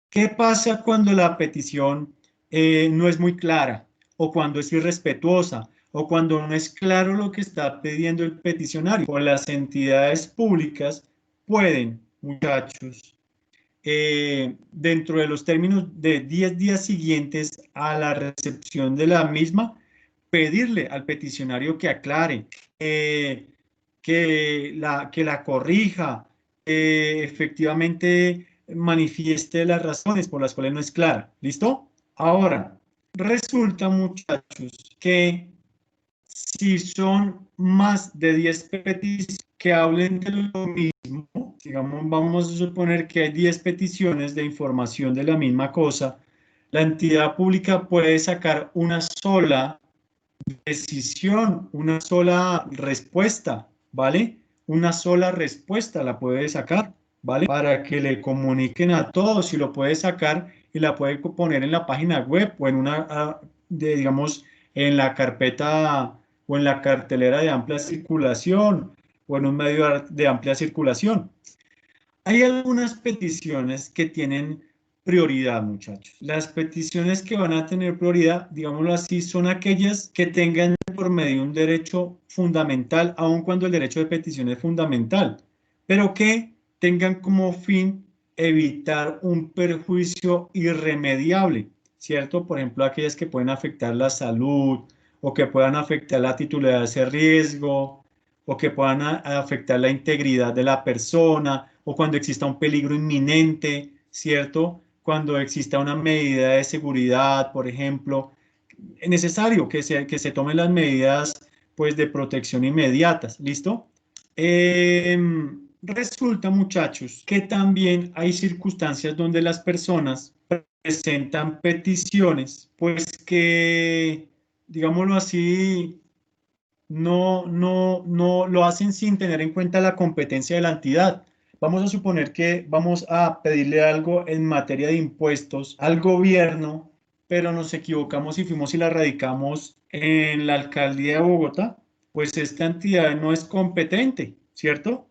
¿Qué pasa cuando la petición no es muy clara o cuando es irrespetuosa o cuando no es claro lo que está pidiendo el peticionario? O las entidades públicas pueden, muchachos, dentro de los términos de 10 días siguientes a la recepción de la misma, pedirle al peticionario que aclare, que la corrija, que efectivamente manifieste las razones por las cuales no es clara. ¿Listo? Ahora, resulta, muchachos, que si son más de 10 peticiones que hablen de lo mismo, digamos, vamos a suponer que hay 10 peticiones de información de la misma cosa, la entidad pública puede sacar una sola decisión, una sola respuesta, ¿vale? Una sola respuesta la puede sacar, ¿vale? Para que le comuniquen a todos y lo puede sacar y la puede poner en la página web o en una, digamos, en la carpeta o en la cartelera de amplia circulación o en un medio de amplia circulación. Hay algunas peticiones que tienen prioridad, muchachos. Las peticiones que van a tener prioridad, digámoslo así, son aquellas que tengan por medio un derecho fundamental, aun cuando el derecho de petición es fundamental, pero que tengan como fin evitar un perjuicio irremediable, ¿cierto? Por ejemplo, aquellas que pueden afectar la salud o que puedan afectar la titularidad de ese riesgo o que puedan afectar la integridad de la persona o cuando exista un peligro inminente, ¿cierto? Cuando exista una medida de seguridad, por ejemplo, es necesario que se tomen las medidas pues, de protección inmediatas, ¿listo? Resulta, muchachos, que también hay circunstancias donde las personas presentan peticiones, pues que, digámoslo así, no lo hacen sin tener en cuenta la competencia de la entidad. Vamos a suponer que vamos a pedirle algo en materia de impuestos al gobierno, pero nos equivocamos y fuimos y la radicamos en la alcaldía de Bogotá, pues esta entidad no es competente, ¿cierto?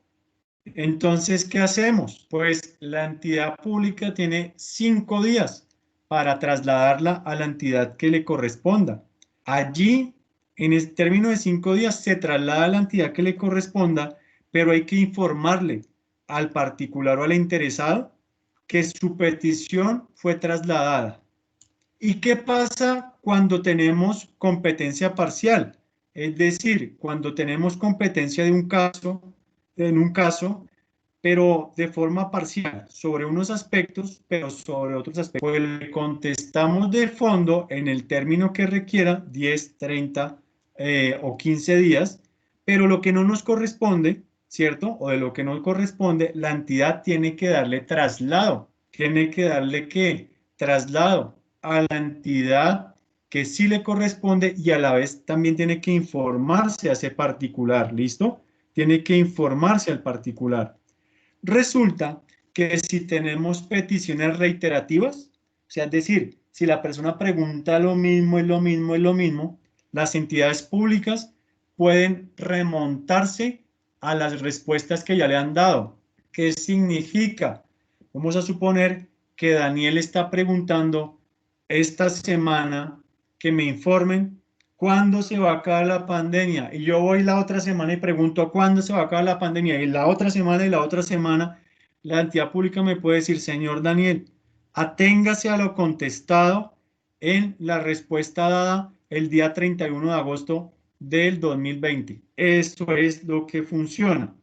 Entonces, ¿qué hacemos? Pues la entidad pública tiene 5 días para trasladarla a la entidad que le corresponda. Allí, en el término de 5 días, se traslada a la entidad que le corresponda, pero hay que informarle al particular o al interesado que su petición fue trasladada. ¿Y qué pasa cuando tenemos competencia parcial? Es decir, cuando tenemos competencia de en un caso, pero de forma parcial, sobre unos aspectos, pero sobre otros aspectos. Pues le contestamos de fondo en el término que requiera, 10, 30 o 15 días, pero lo que no nos corresponde, ¿cierto? O de lo que no corresponde, la entidad tiene que darle traslado. Tiene que darle ¿qué? Traslado a la entidad que sí le corresponde y a la vez también tiene que informarse a ese particular, ¿listo? Tiene que informarse al particular. Resulta que si tenemos peticiones reiterativas, o sea, es decir, si la persona pregunta lo mismo, es lo mismo, es lo mismo, las entidades públicas pueden remontarse a las respuestas que ya le han dado. ¿Qué significa? Vamos a suponer que Daniel está preguntando esta semana que me informen cuándo se va a acabar la pandemia. Y yo voy la otra semana y pregunto cuándo se va a acabar la pandemia. Y la otra semana y la otra semana, la entidad pública me puede decir, señor Daniel, aténgase a lo contestado en la respuesta dada el día 31 de agosto del 2020. Esto es lo que funciona.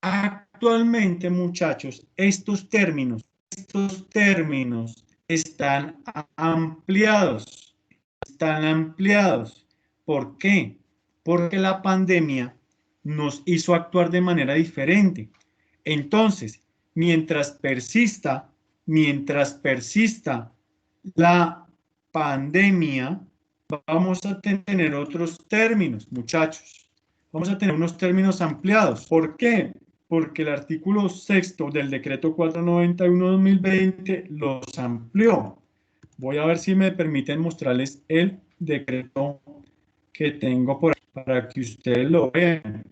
Actualmente, muchachos, estos términos están ampliados. Están ampliados. ¿Por qué? Porque la pandemia nos hizo actuar de manera diferente. Entonces, mientras persista la pandemia, vamos a tener otros términos, muchachos. vamos a tener unos términos ampliados. ¿Por qué? Porque el artículo 6º del decreto 491-2020 los amplió. Voy a ver si me permiten mostrarles el decreto que tengo por aquí para que ustedes lo vean.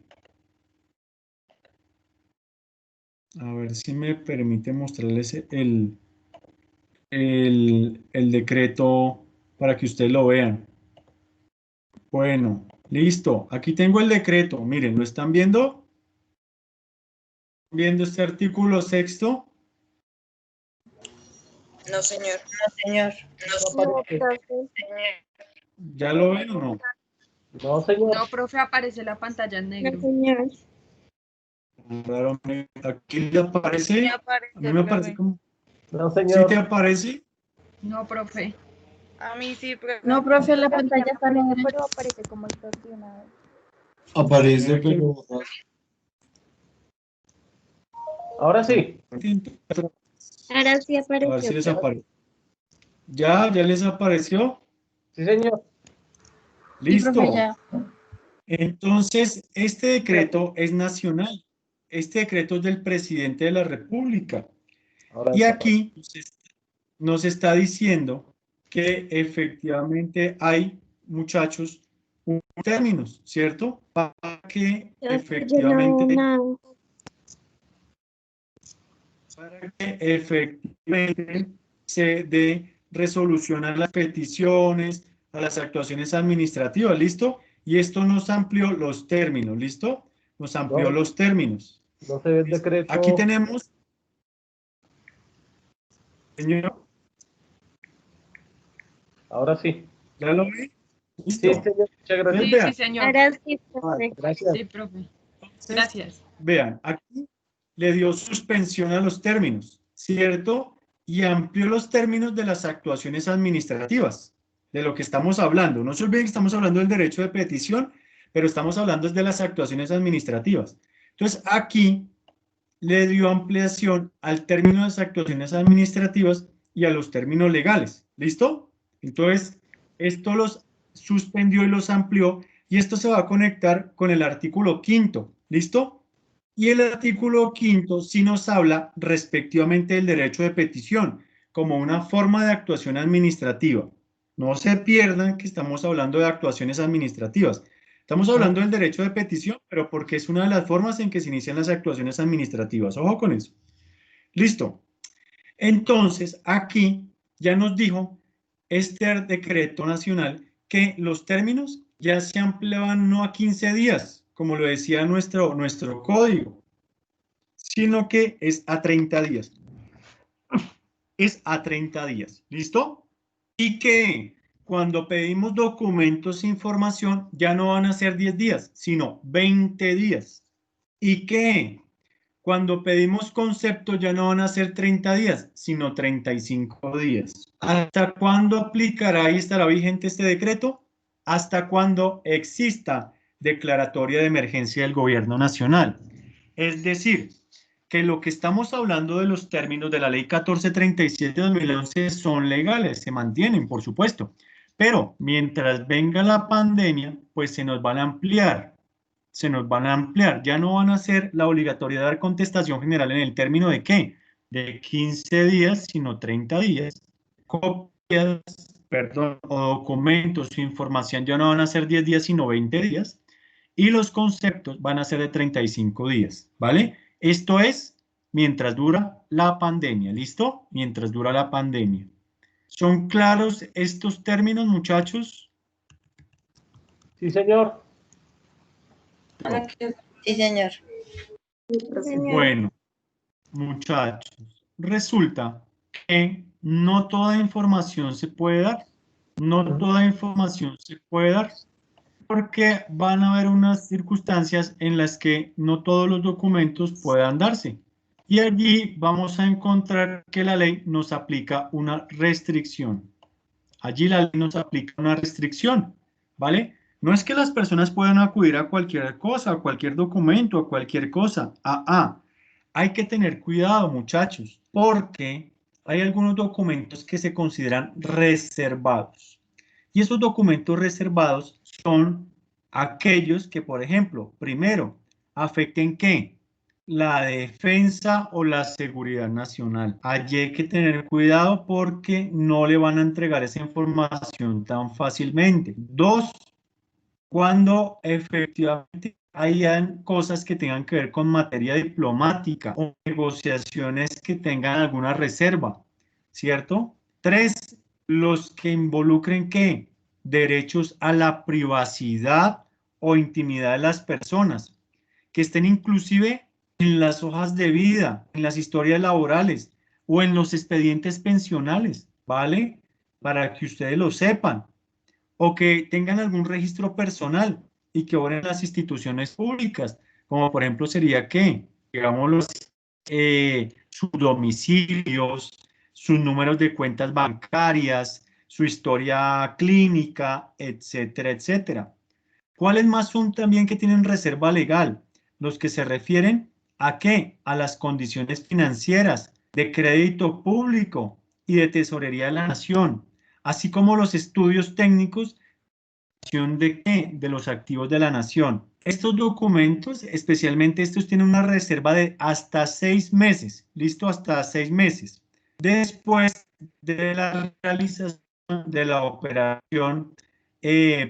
A ver si me permite mostrarles el decreto para que ustedes lo vean. Bueno, listo. Aquí tengo el decreto. Miren, ¿lo están viendo? ¿Viendo este artículo 6º? No, señor. No, señor. No aparece. ¿Ya lo ven o no? No, señor. No, profe, aparece la pantalla en negro. señor. Raro, aquí le aparece. A mí me aparece como. No, ¿Sí señor. te aparece? No, profe. A mí sí, profe. No, profe, la pantalla está negra. Pero aparece como distorsionado. Aparece, pero. Ahora sí. Ahora sí A ver si les apareció. aparece. ¿Ya les apareció? Sí, señor. Listo. profe, ya. Entonces, este decreto es nacional. Este decreto es del presidente de la República. Ahora Y está. aquí nos está diciendo que efectivamente hay, muchachos, términos, ¿cierto? Para que efectivamente se dé resolución a las peticiones, a las actuaciones administrativas, ¿listo? Y esto nos amplió los términos, ¿listo? Nos amplió No. los términos. No se ve el decreto. Aquí tenemos, señor, Ahora sí. ¿ya lo ve? Sí, ¿Listo? señor. Muchas gracias. Sí, Vean. sí, señor. Ahora sí, profe. Gracias. Sí, profe. Entonces, Gracias. vean, aquí le dio suspensión a los términos, ¿cierto? Y amplió los términos de las actuaciones administrativas, de lo que estamos hablando. No se olviden que estamos hablando del derecho de petición, pero estamos hablando de las actuaciones administrativas. Entonces, aquí le dio ampliación al término de las actuaciones administrativas y a los términos legales. ¿Listo? Entonces, esto los suspendió y los amplió, y esto se va a conectar con el artículo 5º. ¿Listo? Y el artículo 5º sí nos habla respectivamente del derecho de petición como una forma de actuación administrativa. No se pierdan que estamos hablando de actuaciones administrativas. Estamos hablando del derecho de petición, pero porque es una de las formas en que se inician las actuaciones administrativas. Ojo con eso. Listo. Entonces, aquí ya nos dijo este decreto nacional que los términos ya se ampliaban no a 15 días, como lo decía nuestro código, sino que es a 30 días. Es a 30 días. ¿Listo? Y que cuando pedimos documentos e información ya no van a ser 10 días, sino 20 días. Y que cuando pedimos conceptos ya no van a ser 30 días, sino 35 días. ¿Hasta cuándo aplicará y estará vigente este decreto? Hasta cuando exista declaratoria de emergencia del gobierno nacional. Es decir, que lo que estamos hablando de los términos de la ley 1437 de 2011 son legales, se mantienen, por supuesto, pero mientras venga la pandemia, pues se nos van a ampliar, ya no van a ser la obligatoriedad de dar contestación general en el término de ¿qué? De 15 días, sino 30 días, copias, o documentos, información ya no van a ser 10 días, sino 20 días, y los conceptos van a ser de 35 días, ¿vale? Esto es mientras dura la pandemia, ¿listo? Mientras dura la pandemia. ¿Son claros estos términos, muchachos? Sí, señor. Sí, señor. Bueno, muchachos, resulta que no toda información se puede dar. No toda información se puede dar porque van a haber unas circunstancias en las que no todos los documentos puedan darse. Y allí vamos a encontrar que la ley nos aplica una restricción. Allí la ley nos aplica una restricción, ¿vale? No es que las personas puedan acudir a cualquier cosa, a cualquier documento, a cualquier cosa. Hay que tener cuidado, muchachos, porque hay algunos documentos que se consideran reservados. Y esos documentos reservados son aquellos que, por ejemplo, primero, afecten ¿qué? La defensa o la seguridad nacional. Allí hay que tener cuidado porque no le van a entregar esa información tan fácilmente. Dos, cuando efectivamente hayan cosas que tengan que ver con materia diplomática o negociaciones que tengan alguna reserva, ¿cierto? Tres, los que involucren ¿qué? Derechos a la privacidad o intimidad de las personas, que estén inclusive en las hojas de vida, en las historias laborales o en los expedientes pensionales, ¿vale? Para que ustedes lo sepan, o que tengan algún registro personal y que obren las instituciones públicas, como por ejemplo sería que, digamos, sus domicilios, sus números de cuentas bancarias, su historia clínica, etcétera, etcétera. ¿Cuáles más son también que tienen reserva legal? Los que se refieren ¿a qué? A las condiciones financieras, de crédito público y de tesorería de la nación, así como los estudios técnicos de qué? De los activos de la nación. Estos documentos, especialmente estos, tienen una reserva de hasta 6 meses, listo, hasta 6 meses. Después de la realización de la operación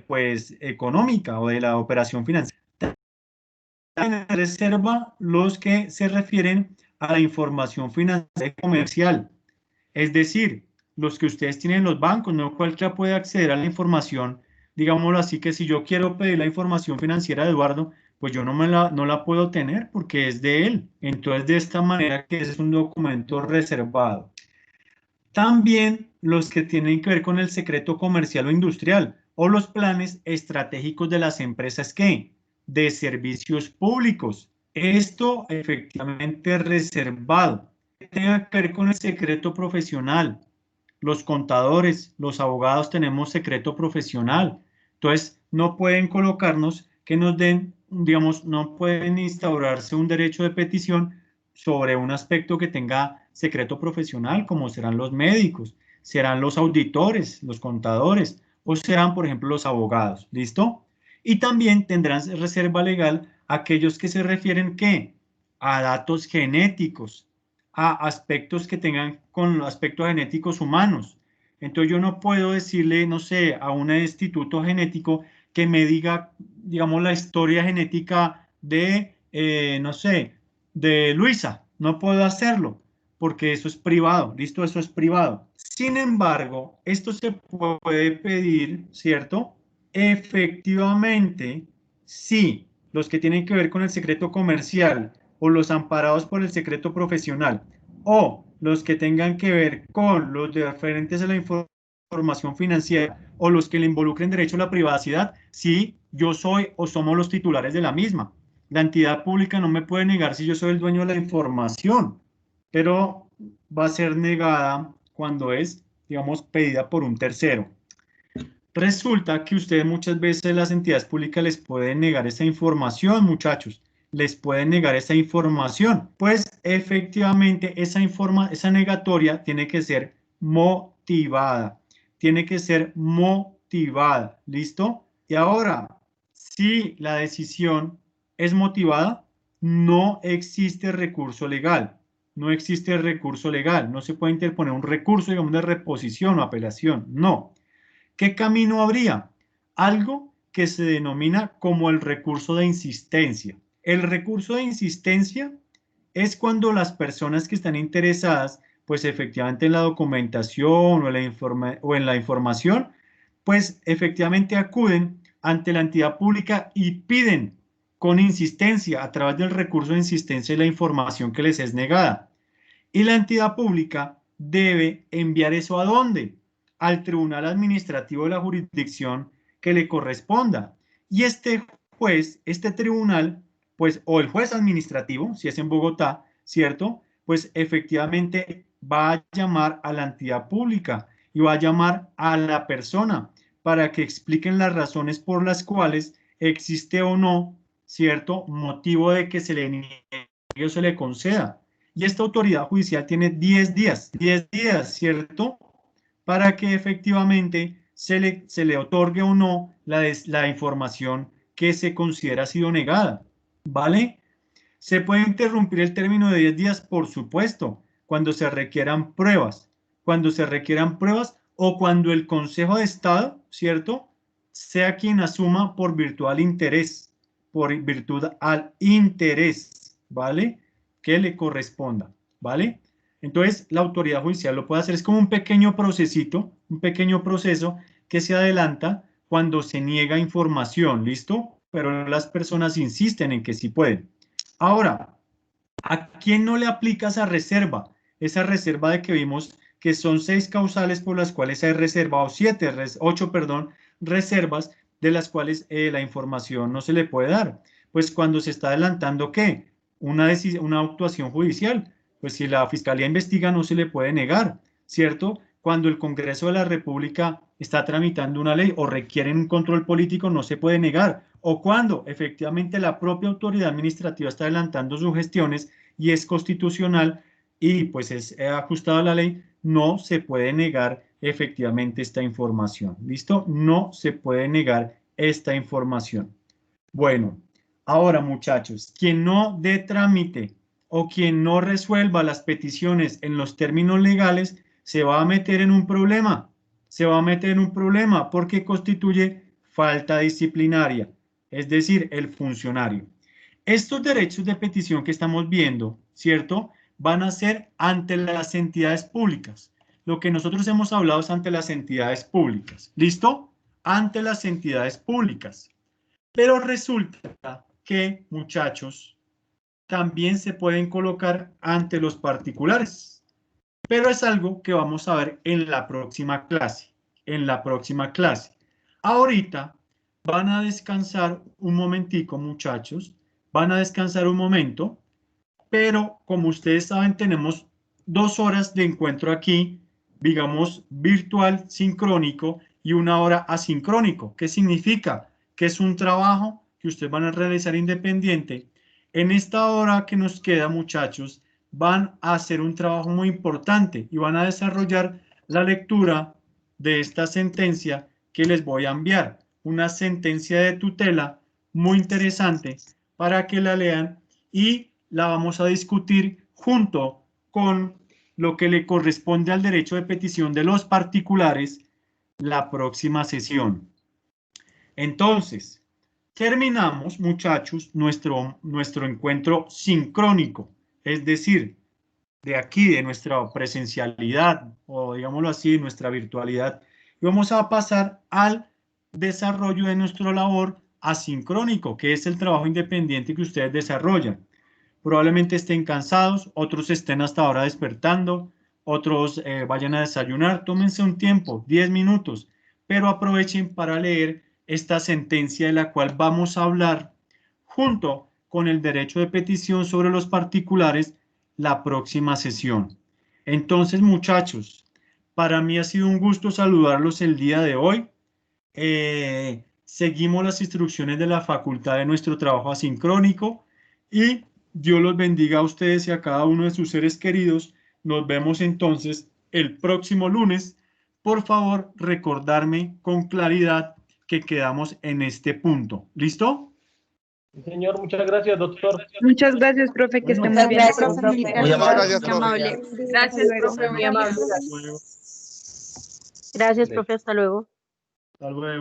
pues económica o de la operación financiera. También reserva los que se refieren a la información financiera y comercial, es decir, los que ustedes tienen en los bancos. No cualquiera puede acceder a la información, digámoslo así, que si yo quiero pedir la información financiera de Eduardo, pues yo no la puedo tener porque es de él. Entonces, de esta manera que es un documento reservado. También los que tienen que ver con el secreto comercial o industrial o los planes estratégicos de las empresas que de servicios públicos. Esto efectivamente es reservado. Tiene que ver con el secreto profesional. Los contadores, los abogados tenemos secreto profesional. Entonces, no pueden colocarnos que nos den, digamos, no pueden instaurarse un derecho de petición sobre un aspecto que tenga secreto profesional, como serán los médicos, serán los auditores, los contadores, o serán, por ejemplo, los abogados. ¿Listo? Y también tendrán reserva legal aquellos que se refieren ¿qué? A datos genéticos, a aspectos que tengan con aspectos genéticos humanos. Entonces yo no puedo decirle, no sé, a un instituto genético que me diga, digamos, la historia genética de, no sé, de Luisa. No puedo hacerlo porque eso es privado, ¿listo? Eso es privado. Sin embargo, esto se puede pedir, ¿cierto? Efectivamente, sí, los que tienen que ver con el secreto comercial o los amparados por el secreto profesional o los que tengan que ver con los referentes a la información financiera o los que le involucren derecho a la privacidad, sí, yo soy o somos los titulares de la misma. La entidad pública no me puede negar si yo soy el dueño de la información, pero va a ser negada cuando es, digamos, pedida por un tercero. Resulta que ustedes muchas veces las entidades públicas les pueden negar esa información, muchachos, les pueden negar esa información, pues efectivamente esa negatoria tiene que ser motivada, ¿listo? Y ahora, si la decisión es motivada, no existe recurso legal, no se puede interponer un recurso, digamos, de reposición o apelación, no. ¿Qué camino habría? Algo que se denomina como el recurso de insistencia. El recurso de insistencia es cuando las personas que están interesadas, pues efectivamente en la documentación o en la información, pues efectivamente acuden ante la entidad pública y piden con insistencia, a través del recurso de insistencia, la información que les es negada. Y la entidad pública debe enviar eso ¿a dónde? Al tribunal administrativo de la jurisdicción que le corresponda. Y este juez, este tribunal, pues, o el juez administrativo, si es en Bogotá, ¿cierto? Pues efectivamente va a llamar a la entidad pública y va a llamar a la persona para que expliquen las razones por las cuales existe o no, ¿cierto? Motivo de que se le niegue o se le conceda. Y esta autoridad judicial tiene 10 días, ¿cierto? Para que efectivamente se le otorgue o no la información que se considera ha sido negada, ¿vale? Se puede interrumpir el término de 10 días, por supuesto, cuando se requieran pruebas, o cuando el Consejo de Estado, ¿cierto?, sea quien asuma por virtud al interés, ¿vale?, que le corresponda, ¿vale? Entonces, la autoridad judicial lo puede hacer, es como un pequeño procesito, un pequeño proceso que se adelanta cuando se niega información, ¿listo? Pero las personas insisten en que sí pueden. Ahora, ¿a quién no le aplica esa reserva? Esa reserva de que vimos que son 6 causales por las cuales hay reserva, o 8, perdón, reservas de las cuales la información no se le puede dar. Pues cuando se está adelantando, ¿qué? Una actuación judicial. Pues si la Fiscalía investiga, no se le puede negar, ¿cierto? Cuando el Congreso de la República está tramitando una ley o requieren un control político, no se puede negar. O cuando efectivamente la propia autoridad administrativa está adelantando sus gestiones y es constitucional y pues es ajustado a la ley, no se puede negar efectivamente esta información. ¿Listo? No se puede negar esta información. Bueno, ahora muchachos, quien no dé trámite o quien no resuelva las peticiones en los términos legales se va a meter en un problema. Se va a meter en un problema porque constituye falta disciplinaria, es decir, el funcionario. Estos derechos de petición que estamos viendo, ¿cierto?, van a ser ante las entidades públicas. Lo que nosotros hemos hablado es ante las entidades públicas. ¿Listo? Ante las entidades públicas. Pero resulta que, muchachos, también se pueden colocar ante los particulares. Pero es algo que vamos a ver en la próxima clase. Ahorita van a descansar un momentico, muchachos. Van a descansar un momento. Pero como ustedes saben, tenemos 2 horas de encuentro aquí, digamos, virtual, sincrónico, y 1 hora asincrónico. ¿Qué significa? Que es un trabajo que ustedes van a realizar independiente. En esta hora que nos queda, muchachos, van a hacer un trabajo muy importante y van a desarrollar la lectura de esta sentencia que les voy a enviar. Una sentencia de tutela muy interesante para que la lean y la vamos a discutir junto con lo que le corresponde al derecho de petición de los particulares la próxima sesión. Entonces, terminamos, muchachos, nuestro encuentro sincrónico, es decir, de aquí, de nuestra presencialidad, o digámoslo así, nuestra virtualidad, y vamos a pasar al desarrollo de nuestra labor asincrónico, que es el trabajo independiente que ustedes desarrollan. Probablemente estén cansados, otros estén hasta ahora despertando, otros vayan a desayunar, tómense un tiempo, 10 minutos, pero aprovechen para leer esta sentencia de la cual vamos a hablar junto con el derecho de petición sobre los particulares la próxima sesión. Entonces, muchachos, para mí ha sido un gusto saludarlos el día de hoy. Seguimos las instrucciones de la facultad de nuestro trabajo asincrónico y Dios los bendiga a ustedes y a cada uno de sus seres queridos. Nos vemos entonces el próximo lunes. Por favor, recordarme con claridad que quedamos en este punto. ¿Listo? Señor, muchas gracias, doctor. Muchas gracias, profe, que esté muy bien. Gracias, profe. Muy Gracias, Muy profe. amable. Gracias, profe. Muy amable. Gracias, profe. Hasta luego. Hasta luego.